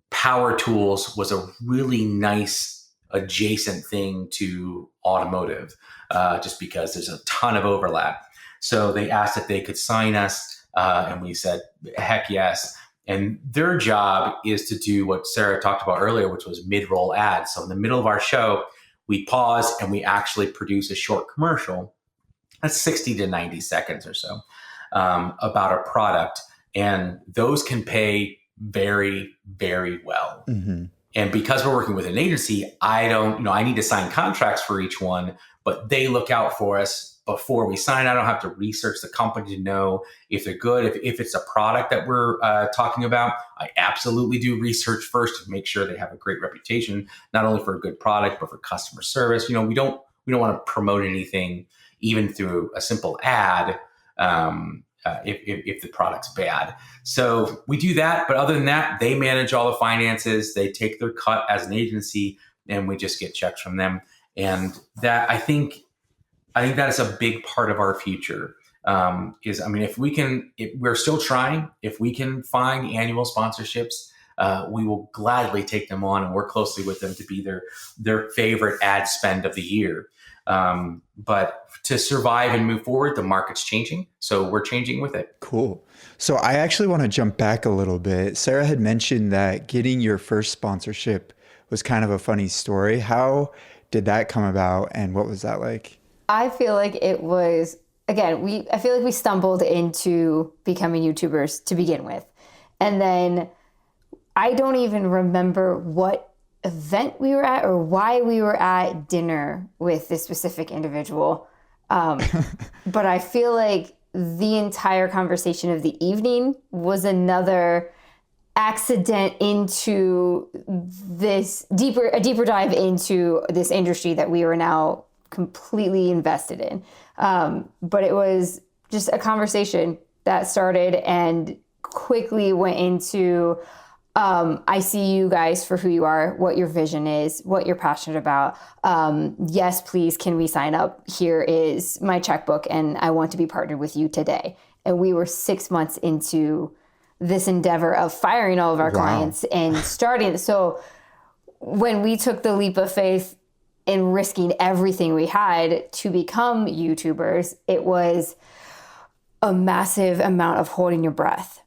power tools was a really nice adjacent thing to automotive, just because there's a ton of overlap. So they asked if they could sign us. And we said, heck yes. And their job is to do what Sarah talked about earlier, which was mid-roll ads. So in the middle of our show, we pause and we actually produce a short commercial that's 60 to 90 seconds or so about a product. And those can pay very, very well. Mm-hmm. And because we're working with an agency, I need to sign contracts for each one, but they look out for us before we sign. I don't have to research the company to know if they're good. If it's a product that we're talking about, I absolutely do research first to make sure they have a great reputation, not only for a good product, but for customer service. We don't want to promote anything, even through a simple ad, if the product's bad. So we do that. But other than that, they manage all the finances. They take their cut as an agency, and we just get checks from them. And that, I think that is a big part of our future. If we're still trying, if we can find annual sponsorships, we will gladly take them on and work closely with them to be their favorite ad spend of the year. But to survive and move forward, the market's changing. So we're changing with it. Cool. So I actually want to jump back a little bit. Sarah had mentioned that getting your first sponsorship was kind of a funny story. How did that come about and what was that like? I feel like it was, again, I feel like we stumbled into becoming YouTubers to begin with. And then I don't even remember what event we were at or why we were at dinner with this specific individual. But I feel like the entire conversation of the evening was another accident into a deeper dive into this industry that we were now completely invested in. But it was just a conversation that started and quickly went into, I see you guys for who you are, what your vision is, what you're passionate about. Yes, please, can we sign up? Here is my checkbook and I want to be partnered with you today. And we were 6 months into this endeavor of firing all of our clients and starting. So when we took the leap of faith in risking everything we had to become YouTubers, it was a massive amount of holding your breath.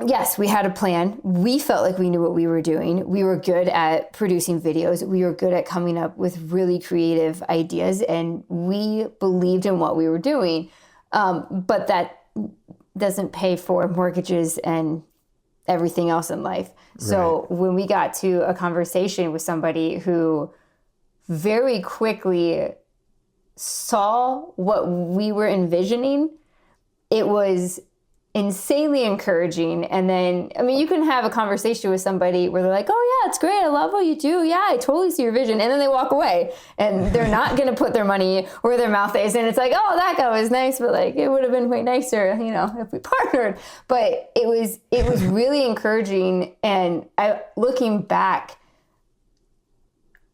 Yes, we had a plan. We felt like we knew what we were doing. We were good at producing videos. We were good at coming up with really creative ideas, and we believed in what we were doing. But that doesn't pay for mortgages and everything else in life. So when we got to a conversation with somebody who very quickly saw what we were envisioning, it was insanely encouraging. And then, I mean, you can have a conversation with somebody where they're like, oh yeah, it's great. I love what you do. Yeah, I totally see your vision. And then they walk away and they're not going to put their money where their mouth is. And it's like, oh, that guy was nice, but like, it would have been way nicer, if we partnered. But it was really encouraging. And looking back,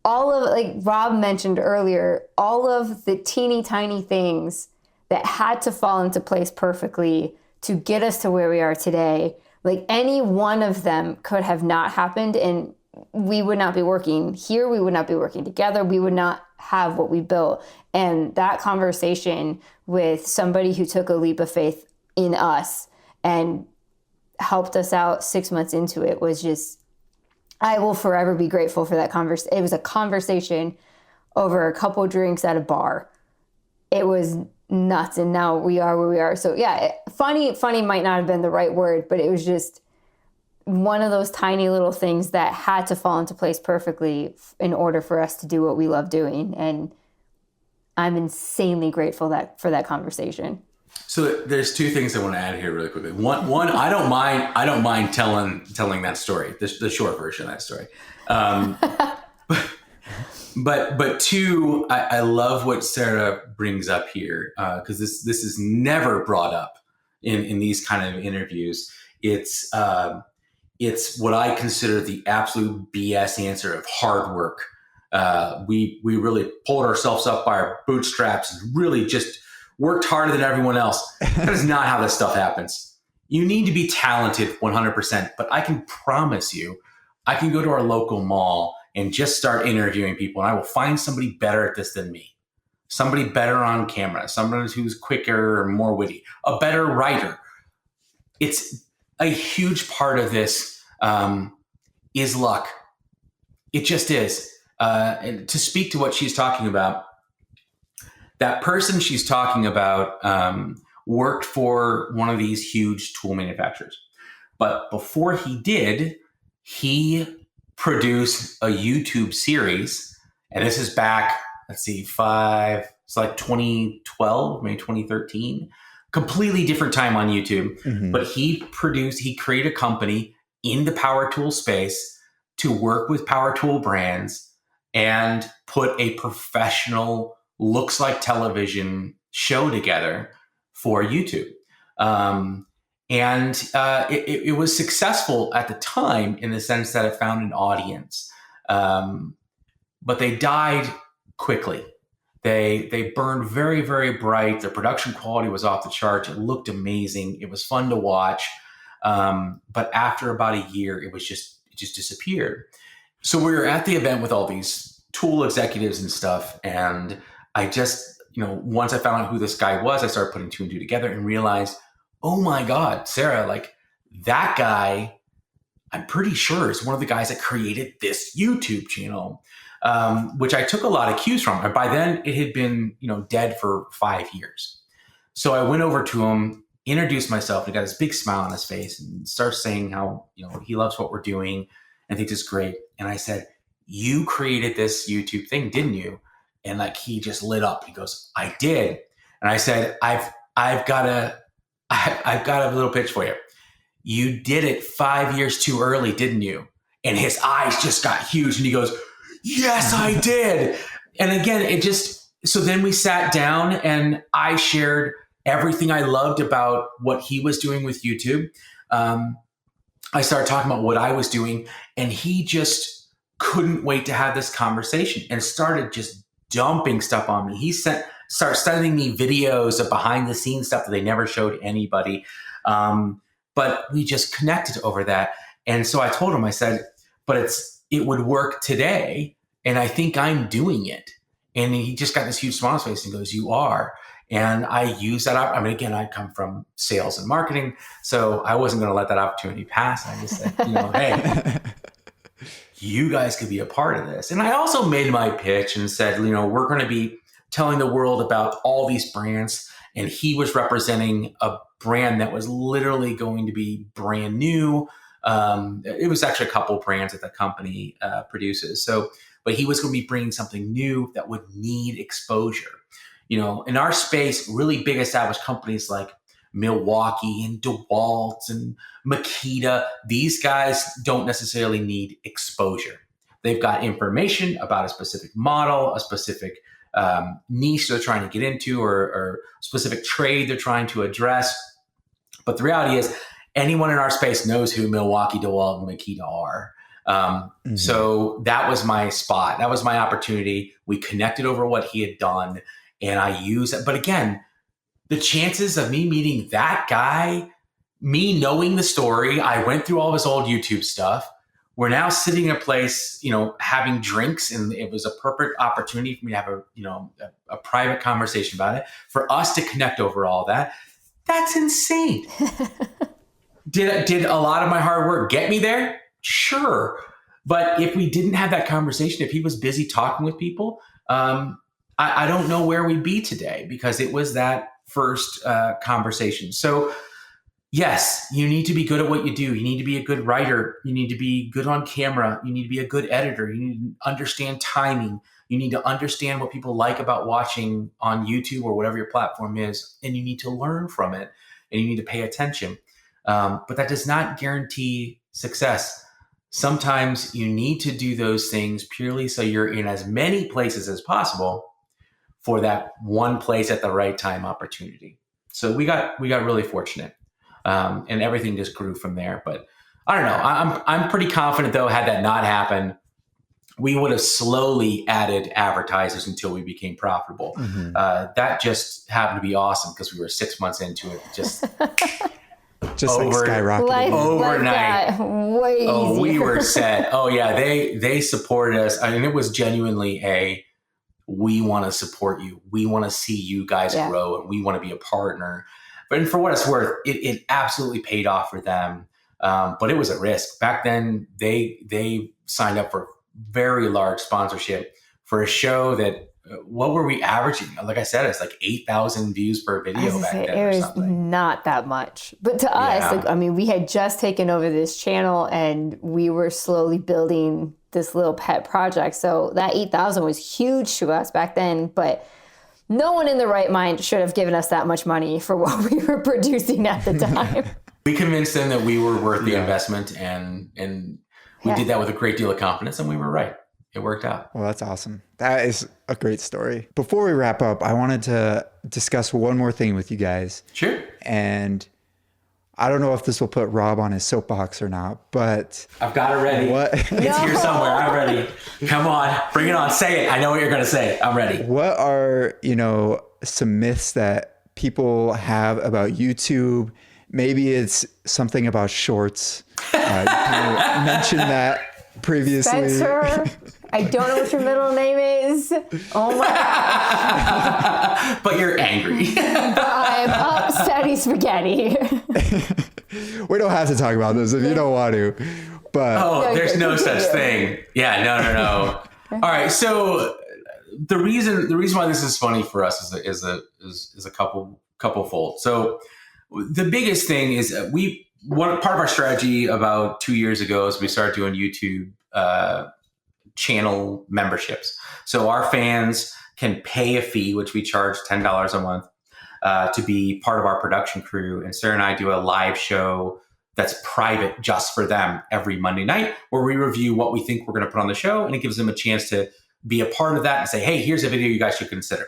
all of, like Rob mentioned earlier, all of the teeny tiny things that had to fall into place perfectly to get us to where we are today, like any one of them could have not happened and we would not be working here. We would not be working together. We would not have what we built. And that conversation with somebody who took a leap of faith in us and helped us out 6 months into it was just, I will forever be grateful for that conversation. It was a conversation over a couple drinks at a bar. It was nuts, and now we are where we are. So yeah, funny might not have been the right word, but it was just one of those tiny little things that had to fall into place perfectly in order for us to do what we love doing. And I'm insanely grateful for that conversation. So there's two things I want to add here really quickly. One, I don't mind telling that story, the short version of that story. But two, I love what Sarah brings up here because this is never brought up in these kind of interviews. It's what I consider the absolute BS answer of hard work. We really pulled ourselves up by our bootstraps and really just worked harder than everyone else. That is not how this stuff happens. You need to be talented 100%, but I can promise you, I can go to our local mall and just start interviewing people, and I will find somebody better at this than me. Somebody better on camera, somebody who's quicker or more witty, a better writer. It's a huge part of this is luck. It just is. And to speak to what she's talking about, that person she's talking about worked for one of these huge tool manufacturers. But before he did, he produced a YouTube series. And this is back, it's like 2012, maybe 2013. Completely different time on YouTube. Mm-hmm. But he created a company in the power tool space to work with power tool brands and put a professional, looks like television show together for YouTube. It was successful at the time in the sense that it found an audience. But they died quickly. They burned very, very bright. The production quality was off the charts. It looked amazing. It was fun to watch. But after about a year, it just disappeared. So we were at the event with all these tool executives and stuff. And once I found out who this guy was, I started putting two and two together and realized, oh my God, Sarah, like that guy, I'm pretty sure is one of the guys that created this YouTube channel, which I took a lot of cues from. And by then it had been, dead for 5 years. So I went over to him, introduced myself, and got this big smile on his face and starts saying how, he loves what we're doing and thinks it's great. And I said, you created this YouTube thing, didn't you? And like, he just lit up. He goes, I did. And I said, I've got a little pitch for you. You did it 5 years too early, didn't you? And his eyes just got huge. And he goes, yes, I did. And again, so then we sat down and I shared everything I loved about what he was doing with YouTube. I started talking about what I was doing, and he just couldn't wait to have this conversation and started just dumping stuff on me. He started sending me videos of behind the scenes stuff that they never showed anybody. But we just connected over that. And so I told him, I said, but it would work today. And I think I'm doing it. And he just got this huge smile on his face and goes, you are. And I use that. I mean, again, I come from sales and marketing, so I wasn't going to let that opportunity pass. I just said, hey, you guys could be a part of this. And I also made my pitch and said, we're going to be telling the world about all these brands. And he was representing a brand that was literally going to be brand new. It was actually a couple brands that the company produces. But he was going to be bringing something new that would need exposure. In our space, really big established companies like Milwaukee and DeWalt and Makita, these guys don't necessarily need exposure. They've got information about a specific model, a specific niche they're trying to get into, or specific trade they're trying to address. But the reality is, anyone in our space knows who Milwaukee, DeWalt, and Makita are. So that was my spot. That was my opportunity. We connected over what he had done, and I used it. But again, the chances of me meeting that guy, me knowing the story, I went through all of his old YouTube stuff. We're now sitting in a place, having drinks, and it was a perfect opportunity for me to have a private conversation about it, for us to connect over all that. That's insane. Did a lot of my hard work get me there? Sure. But if we didn't have that conversation, if he was busy talking with people, I don't know where we'd be today, because it was that first conversation. So yes, you need to be good at what you do. You need to be a good writer. You need to be good on camera. You need to be a good editor. You need to understand timing. You need to understand what people like about watching on YouTube or whatever your platform is, and you need to learn from it, and you need to pay attention. But that does not guarantee success. Sometimes you need to do those things purely so you're in as many places as possible for that one place at the right time opportunity. So we got really fortunate, and everything just grew from there. But I don't know. I'm pretty confident, though, had that not happened, we would have slowly added advertisers until we became profitable. Mm-hmm. That just happened to be awesome because we were 6 months into it. Just skyrocketed overnight. Way easier. We were set. Oh yeah, they supported us. I mean, it was genuinely we want to support you. We want to see you guys grow, and we want to be a partner. But for what it's worth, it absolutely paid off for them. But it was a risk. Back then, they signed up for very large sponsorship for a show that, what were we averaging? Like I said, it's like 8,000 views per video back then. It was not that much. But to us, we had just taken over this channel and we were slowly building this little pet project. So that 8,000 was huge to us back then, but no one in the right mind should have given us that much money for what we were producing at the time. We convinced them that we were worth the investment, and we did that with a great deal of confidence, and we were right. It worked out. Well, that's awesome. That is a great story. Before we wrap up, I wanted to discuss one more thing with you guys. Sure. And I don't know if this will put Rob on his soapbox or not, but I've got it ready. It's here somewhere. I'm ready. Come on, bring it on. Say it. I know what you're going to say. I'm ready. What are, some myths that people have about YouTube? Maybe it's something about shorts. You mentioned that previously. Spencer, I don't know what your middle name is. Oh my God. But you're angry. I'm upsetty spaghetti. We don't have to talk about this if you don't want to. But there's no such thing. Yeah, no. All right, so the reason why this is funny for us is a couple fold. So the biggest thing is part of our strategy about 2 years ago is we started doing YouTube channel memberships. So our fans can pay a fee, which we charge $10 a month, to be part of our production crew. And Sarah and I do a live show that's private just for them every Monday night, where we review what we think we're going to put on the show. And it gives them a chance to be a part of that and say, hey, here's a video you guys should consider.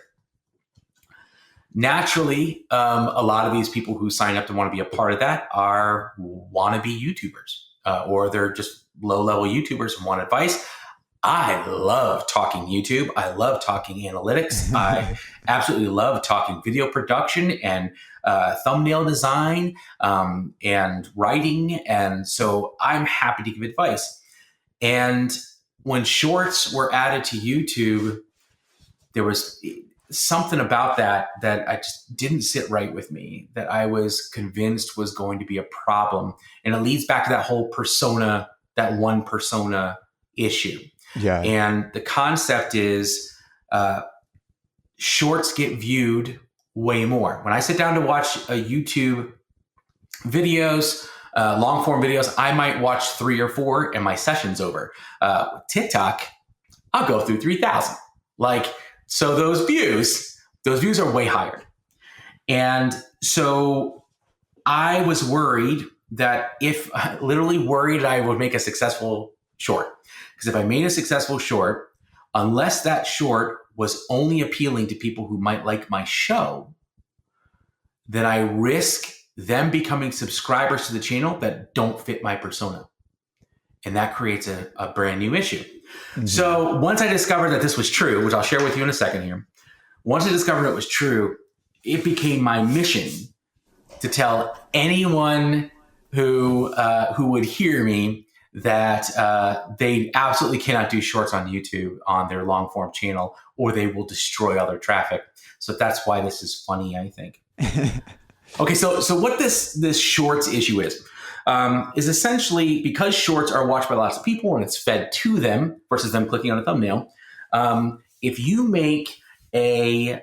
Naturally, a lot of these people who sign up to want to be a part of that are wannabe YouTubers, or they're just low-level YouTubers and want advice. I love talking YouTube. I love talking analytics. I absolutely love talking video production and thumbnail design and writing. And so I'm happy to give advice. And when shorts were added to YouTube, there was something about that I just didn't sit right with me, that I was convinced was going to be a problem. And it leads back to that whole persona, that one persona issue. Yeah. And the concept is shorts get viewed way more. When I sit down to watch YouTube videos, long form videos, I might watch 3 or 4 and my session's over. TikTok, I'll go through 3,000. So those views are way higher. And so I was worried that literally worried I would make a successful short. Because if I made a successful short, unless that short was only appealing to people who might like my show, then I risk them becoming subscribers to the channel that don't fit my persona. And that creates a brand new issue. Mm-hmm. So once I discovered that this was true, which I'll share with you in a second here, once I discovered it was true, it became my mission to tell anyone who would hear me that they absolutely cannot do shorts on YouTube on their long form channel, or they will destroy other traffic. So that's why this is funny, I think. Okay, so what this shorts issue is essentially, because shorts are watched by lots of people and it's fed to them versus them clicking on a thumbnail. If you make a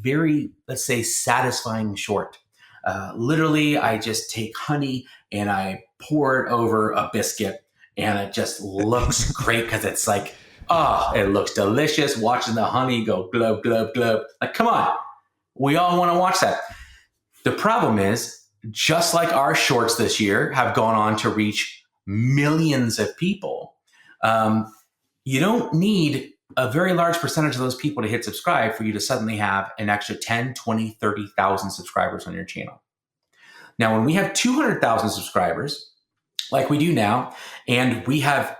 very, let's say, satisfying short, literally, I just take honey and I pour it over a biscuit, and it just looks great because it's like, it looks delicious. Watching the honey go glub, glub, glub. Like, come on. We all want to watch that. The problem is, just like our shorts this year have gone on to reach millions of people, you don't need a very large percentage of those people to hit subscribe for you to suddenly have an extra 10, 20, 30,000 subscribers on your channel. Now, when we have 200,000 subscribers, like we do now, and we have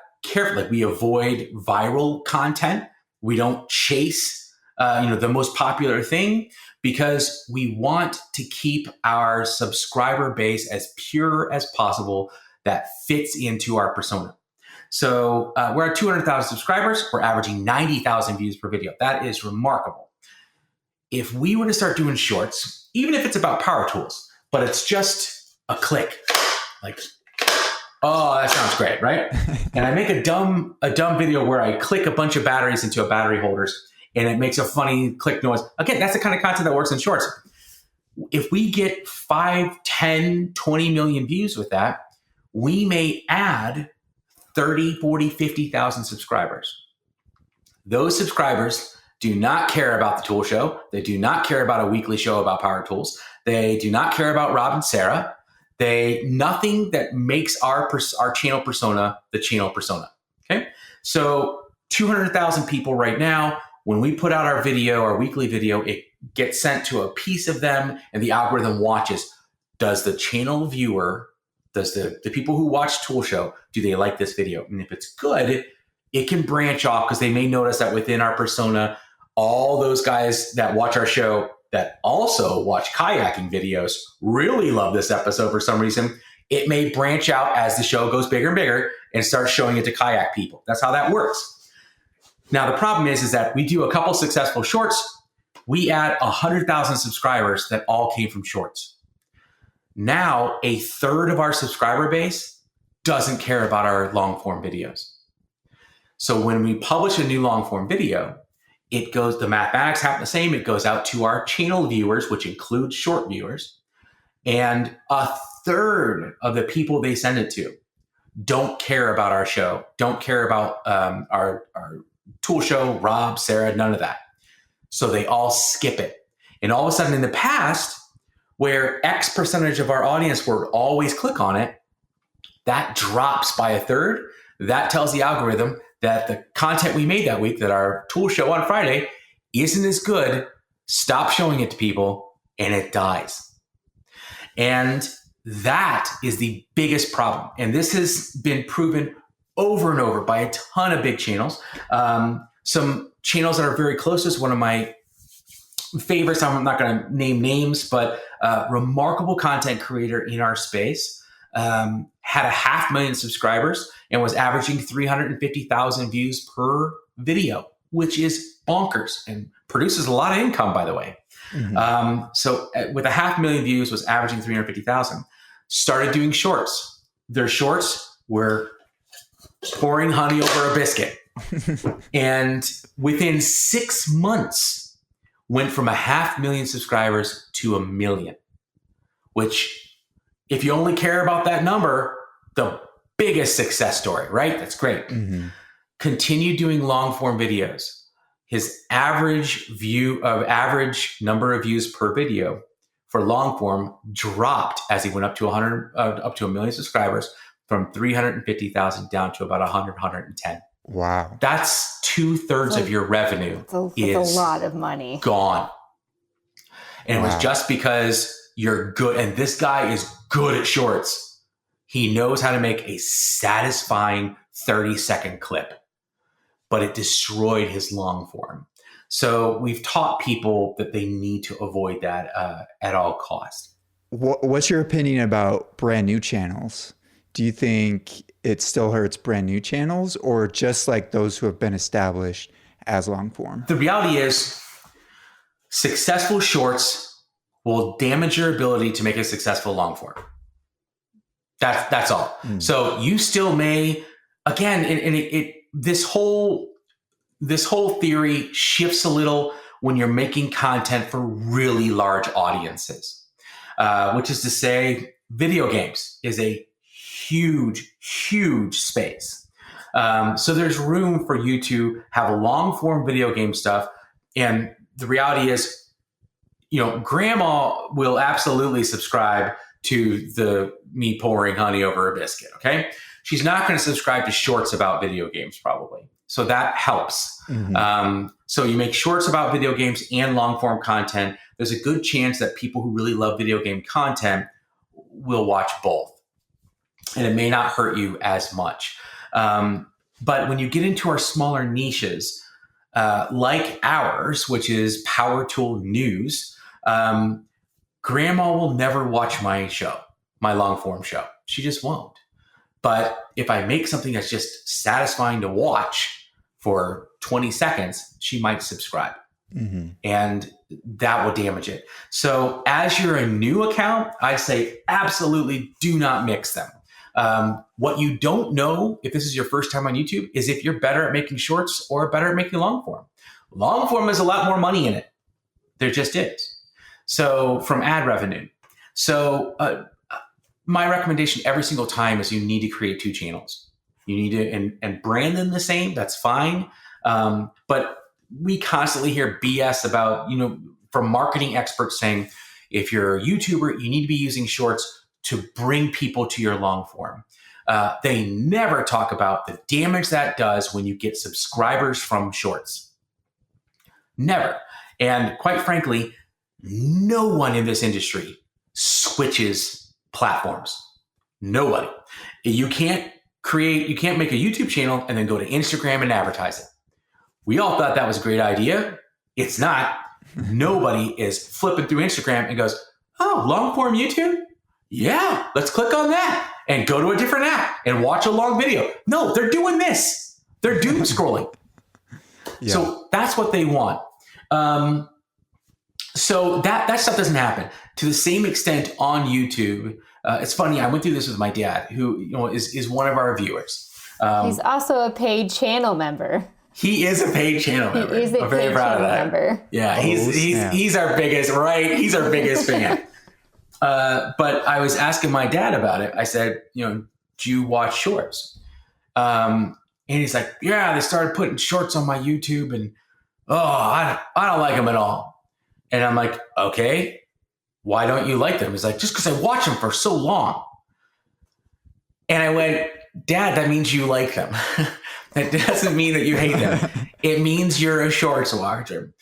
we avoid viral content. We don't chase, the most popular thing, because we want to keep our subscriber base as pure as possible that fits into our persona. So we're at 200,000 subscribers. We're averaging 90,000 views per video. That is remarkable. If we were to start doing shorts, even if it's about power tools, but it's just a click, like, oh, that sounds great, right? And I make a dumb video where I click a bunch of batteries into a battery holders and it makes a funny click noise. Again, that's the kind of content that works in shorts. If we get 5, 10, 20 million views with that, we may add 30, 40, 50,000 subscribers. Those subscribers do not care about the tool show. They do not care about a weekly show about power tools. They do not care about Rob and Sarah. Nothing that makes our channel persona the channel persona. Okay. So 200,000 people right now, when we put out our video, our weekly video, it gets sent to a piece of them and the algorithm watches. Does the channel viewer, does the people who watch Tool Show, do they like this video? And if it's good, it can branch off because they may notice that within our persona, all those guys that watch our show that also watch kayaking videos really love this episode for some reason. It may branch out as the show goes bigger and bigger, and start showing it to kayak people. That's how that works. Now, the problem is that we do a couple successful shorts. We add 100,000 subscribers that all came from shorts. Now, a third of our subscriber base doesn't care about our long form videos. So when we publish a new long form video, the mathematics happen the same. It goes out to our channel viewers, which includes short viewers, and a third of the people they send it to don't care about our show, don't care about our tool show, Rob, Sarah, none of that. So they all skip it. And all of a sudden in the past, where X percentage of our audience would always click on it, that drops by a third. That tells the algorithm that the content we made that week, that our tool show on Friday, isn't as good. Stop showing it to people, and it dies. And that is the biggest problem. And this has been proven over and over by a ton of big channels. Some channels that are very close to us, one of my favorites, I'm not going to name names, but remarkable content creator in our space, had 500,000 subscribers and was averaging 350,000 views per video, which is bonkers and produces a lot of income, by the way. Mm-hmm. So with 500,000 views, was averaging 350,000. Started doing shorts. Their shorts were pouring honey over a biscuit. And within 6 months, went from 500,000 subscribers to 1 million, which, if you only care about that number, the biggest success story, right? That's great. Mm-hmm. Continue doing long form videos. His average number of views per video for long form dropped as he went up to 1 million subscribers, from 350,000 down to about 110. Wow. That's 2/3 of your revenue. It's a lot of money. Gone. And it was just because you're good. And this guy is good at shorts. He knows how to make a satisfying 30-second clip, but it destroyed his long form. So we've taught people that they need to avoid that at all costs. What's your opinion about brand new channels? Do you think it still hurts brand new channels, or just like those who have been established as long form? The reality is, successful shorts will damage your ability to make a successful long form. That's all. Mm. So you still may, again, this whole theory shifts a little when you're making content for really large audiences, which is to say, video games is a huge, huge space. So there's room for you to have a long form video game stuff. And the reality is, grandma will absolutely subscribe to me pouring honey over a biscuit. Okay. She's not going to subscribe to shorts about video games probably. So that helps. Mm-hmm. So you make shorts about video games and long form content. There's a good chance that people who really love video game content will watch both. And it may not hurt you as much. But when you get into our smaller niches, like ours, which is Power Tool News, grandma will never watch my long form show. She just won't. But if I make something that's just satisfying to watch for 20 seconds, she might subscribe. Mm-hmm. And that will damage it. So as you're a new account, I'd say absolutely do not mix them. What you don't know, if this is your first time on YouTube, is if you're better at making shorts or better at making long form. Long form has a lot more money in it. There just is. So from ad revenue. So my recommendation every single time is you need to create 2 channels. You need to, and brand them the same. That's fine. But we constantly hear BS about, from marketing experts saying, if you're a YouTuber, you need to be using shorts to bring people to your long form. They never talk about the damage that does when you get subscribers from shorts. Never. And quite frankly, no one in this industry switches platforms. Nobody. You can't make a YouTube channel and then go to Instagram and advertise it. We all thought that was a great idea. It's not. Nobody is flipping through Instagram and goes, oh, long form YouTube? Yeah, let's click on that and go to a different app and watch a long video. No, they're doing this. They're doom scrolling. Yeah. So that's what they want. So that stuff doesn't happen to the same extent on YouTube. It's funny. I went through this with my dad, who is one of our viewers. He's also a paid channel member. He is a paid channel member. He is a I'm very paid proud channel of that. member. Yeah, he's our biggest, right? He's our biggest fan. But I was asking my dad about it. I said, do you watch shorts? And he's like, yeah, they started putting shorts on my YouTube, and I don't like them at all. And I'm like, okay, why don't you like them? He's like, just because I watch them for so long. And I went, Dad, that means you like them. That doesn't mean that you hate them. It means you're a shorts watcher.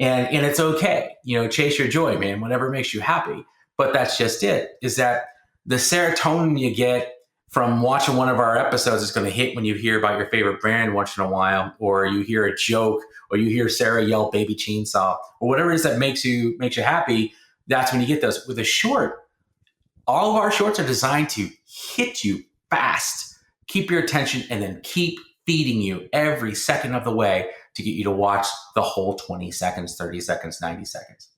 And it's okay. Chase your joy, man, whatever makes you happy. But that's just it, is that the serotonin you get from watching one of our episodes is going to hit when you hear about your favorite brand once in a while, or you hear a joke, or you hear Sarah yell baby chainsaw, or whatever it is that makes you happy. That's when you get those. With a short, all of our shorts are designed to hit you fast, keep your attention, and then keep feeding you every second of the way to get you to watch the whole 20 seconds, 30 seconds, 90 seconds.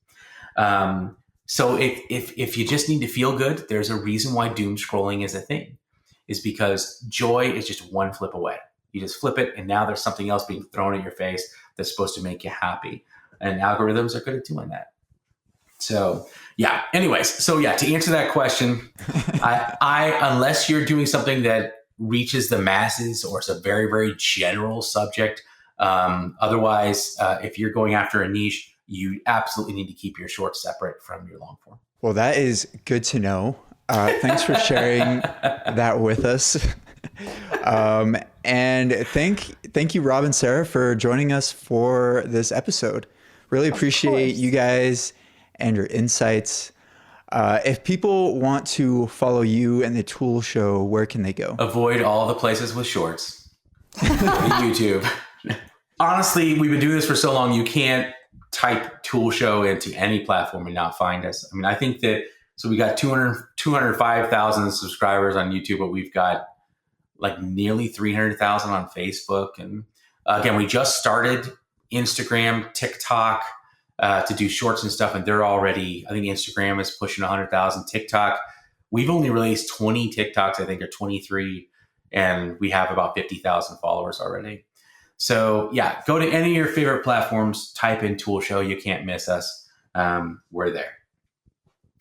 So if you just need to feel good, there's a reason why doom scrolling is a thing, is because joy is just one flip away. You just flip it, and now there's something else being thrown at your face that's supposed to make you happy. And algorithms are good at doing that. So yeah, anyways. So yeah, to answer that question, I unless you're doing something that reaches the masses or it's a very, very general subject, otherwise, if you're going after a niche, you absolutely need to keep your shorts separate from your long form. Well, that is good to know. Thanks for sharing that with us. And thank you, Rob and Sarah, for joining us for this episode. Really appreciate you guys and your insights. If people want to follow you and the Tool Show, where can they go? Avoid all the places with shorts. YouTube. Honestly, we've been doing this for so long, you can't type Tool Show into any platform and not find us. I mean, I think that, so we got 205,000 subscribers on YouTube, but we've got like nearly 300,000 on Facebook. And again, we just started Instagram, TikTok to do shorts and stuff. And they're already, I think Instagram is pushing 100,000. TikTok, we've only released 20 TikToks, I think, or 23. And we have about 50,000 followers already. So yeah, go to any of your favorite platforms, type in Tool Show. You can't miss us. We're there.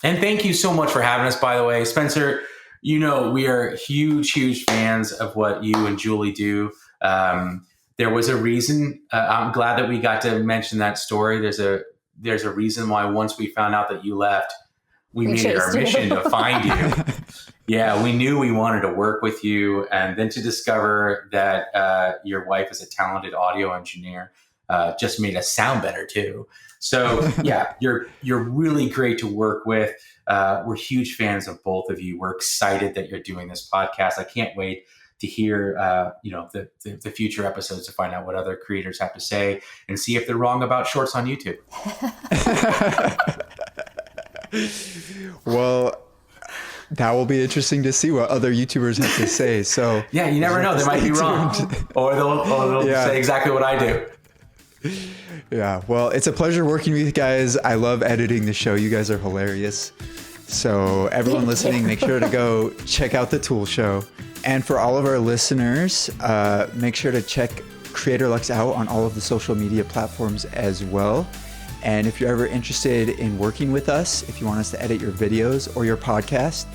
And thank you so much for having us, by the way. Spencer, we are huge fans of what you and Julie do. There was a reason. I'm glad that we got to mention that story. There's a reason why once we found out that you left, we made it our mission to find you. Yeah, we knew we wanted to work with you, and then to discover that your wife is a talented audio engineer just made us sound better too. So yeah, you're really great to work with. We're huge fans of both of you. We're excited that you're doing this podcast. I can't wait to hear the future episodes to find out what other creators have to say and see if they're wrong about shorts on YouTube. Well, that will be interesting to see what other YouTubers have to say. So yeah, you never know. They might be wrong, or they'll say exactly what I do. Yeah. Well, it's a pleasure working with you guys. I love editing the show. You guys are hilarious. So everyone listening, make sure to go check out the Tool Show. And for all of our listeners, make sure to check Creatorluxe out on all of the social media platforms as well. And if you're ever interested in working with us, if you want us to edit your videos or your podcast,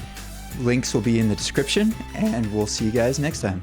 links will be in the description, and we'll see you guys next time.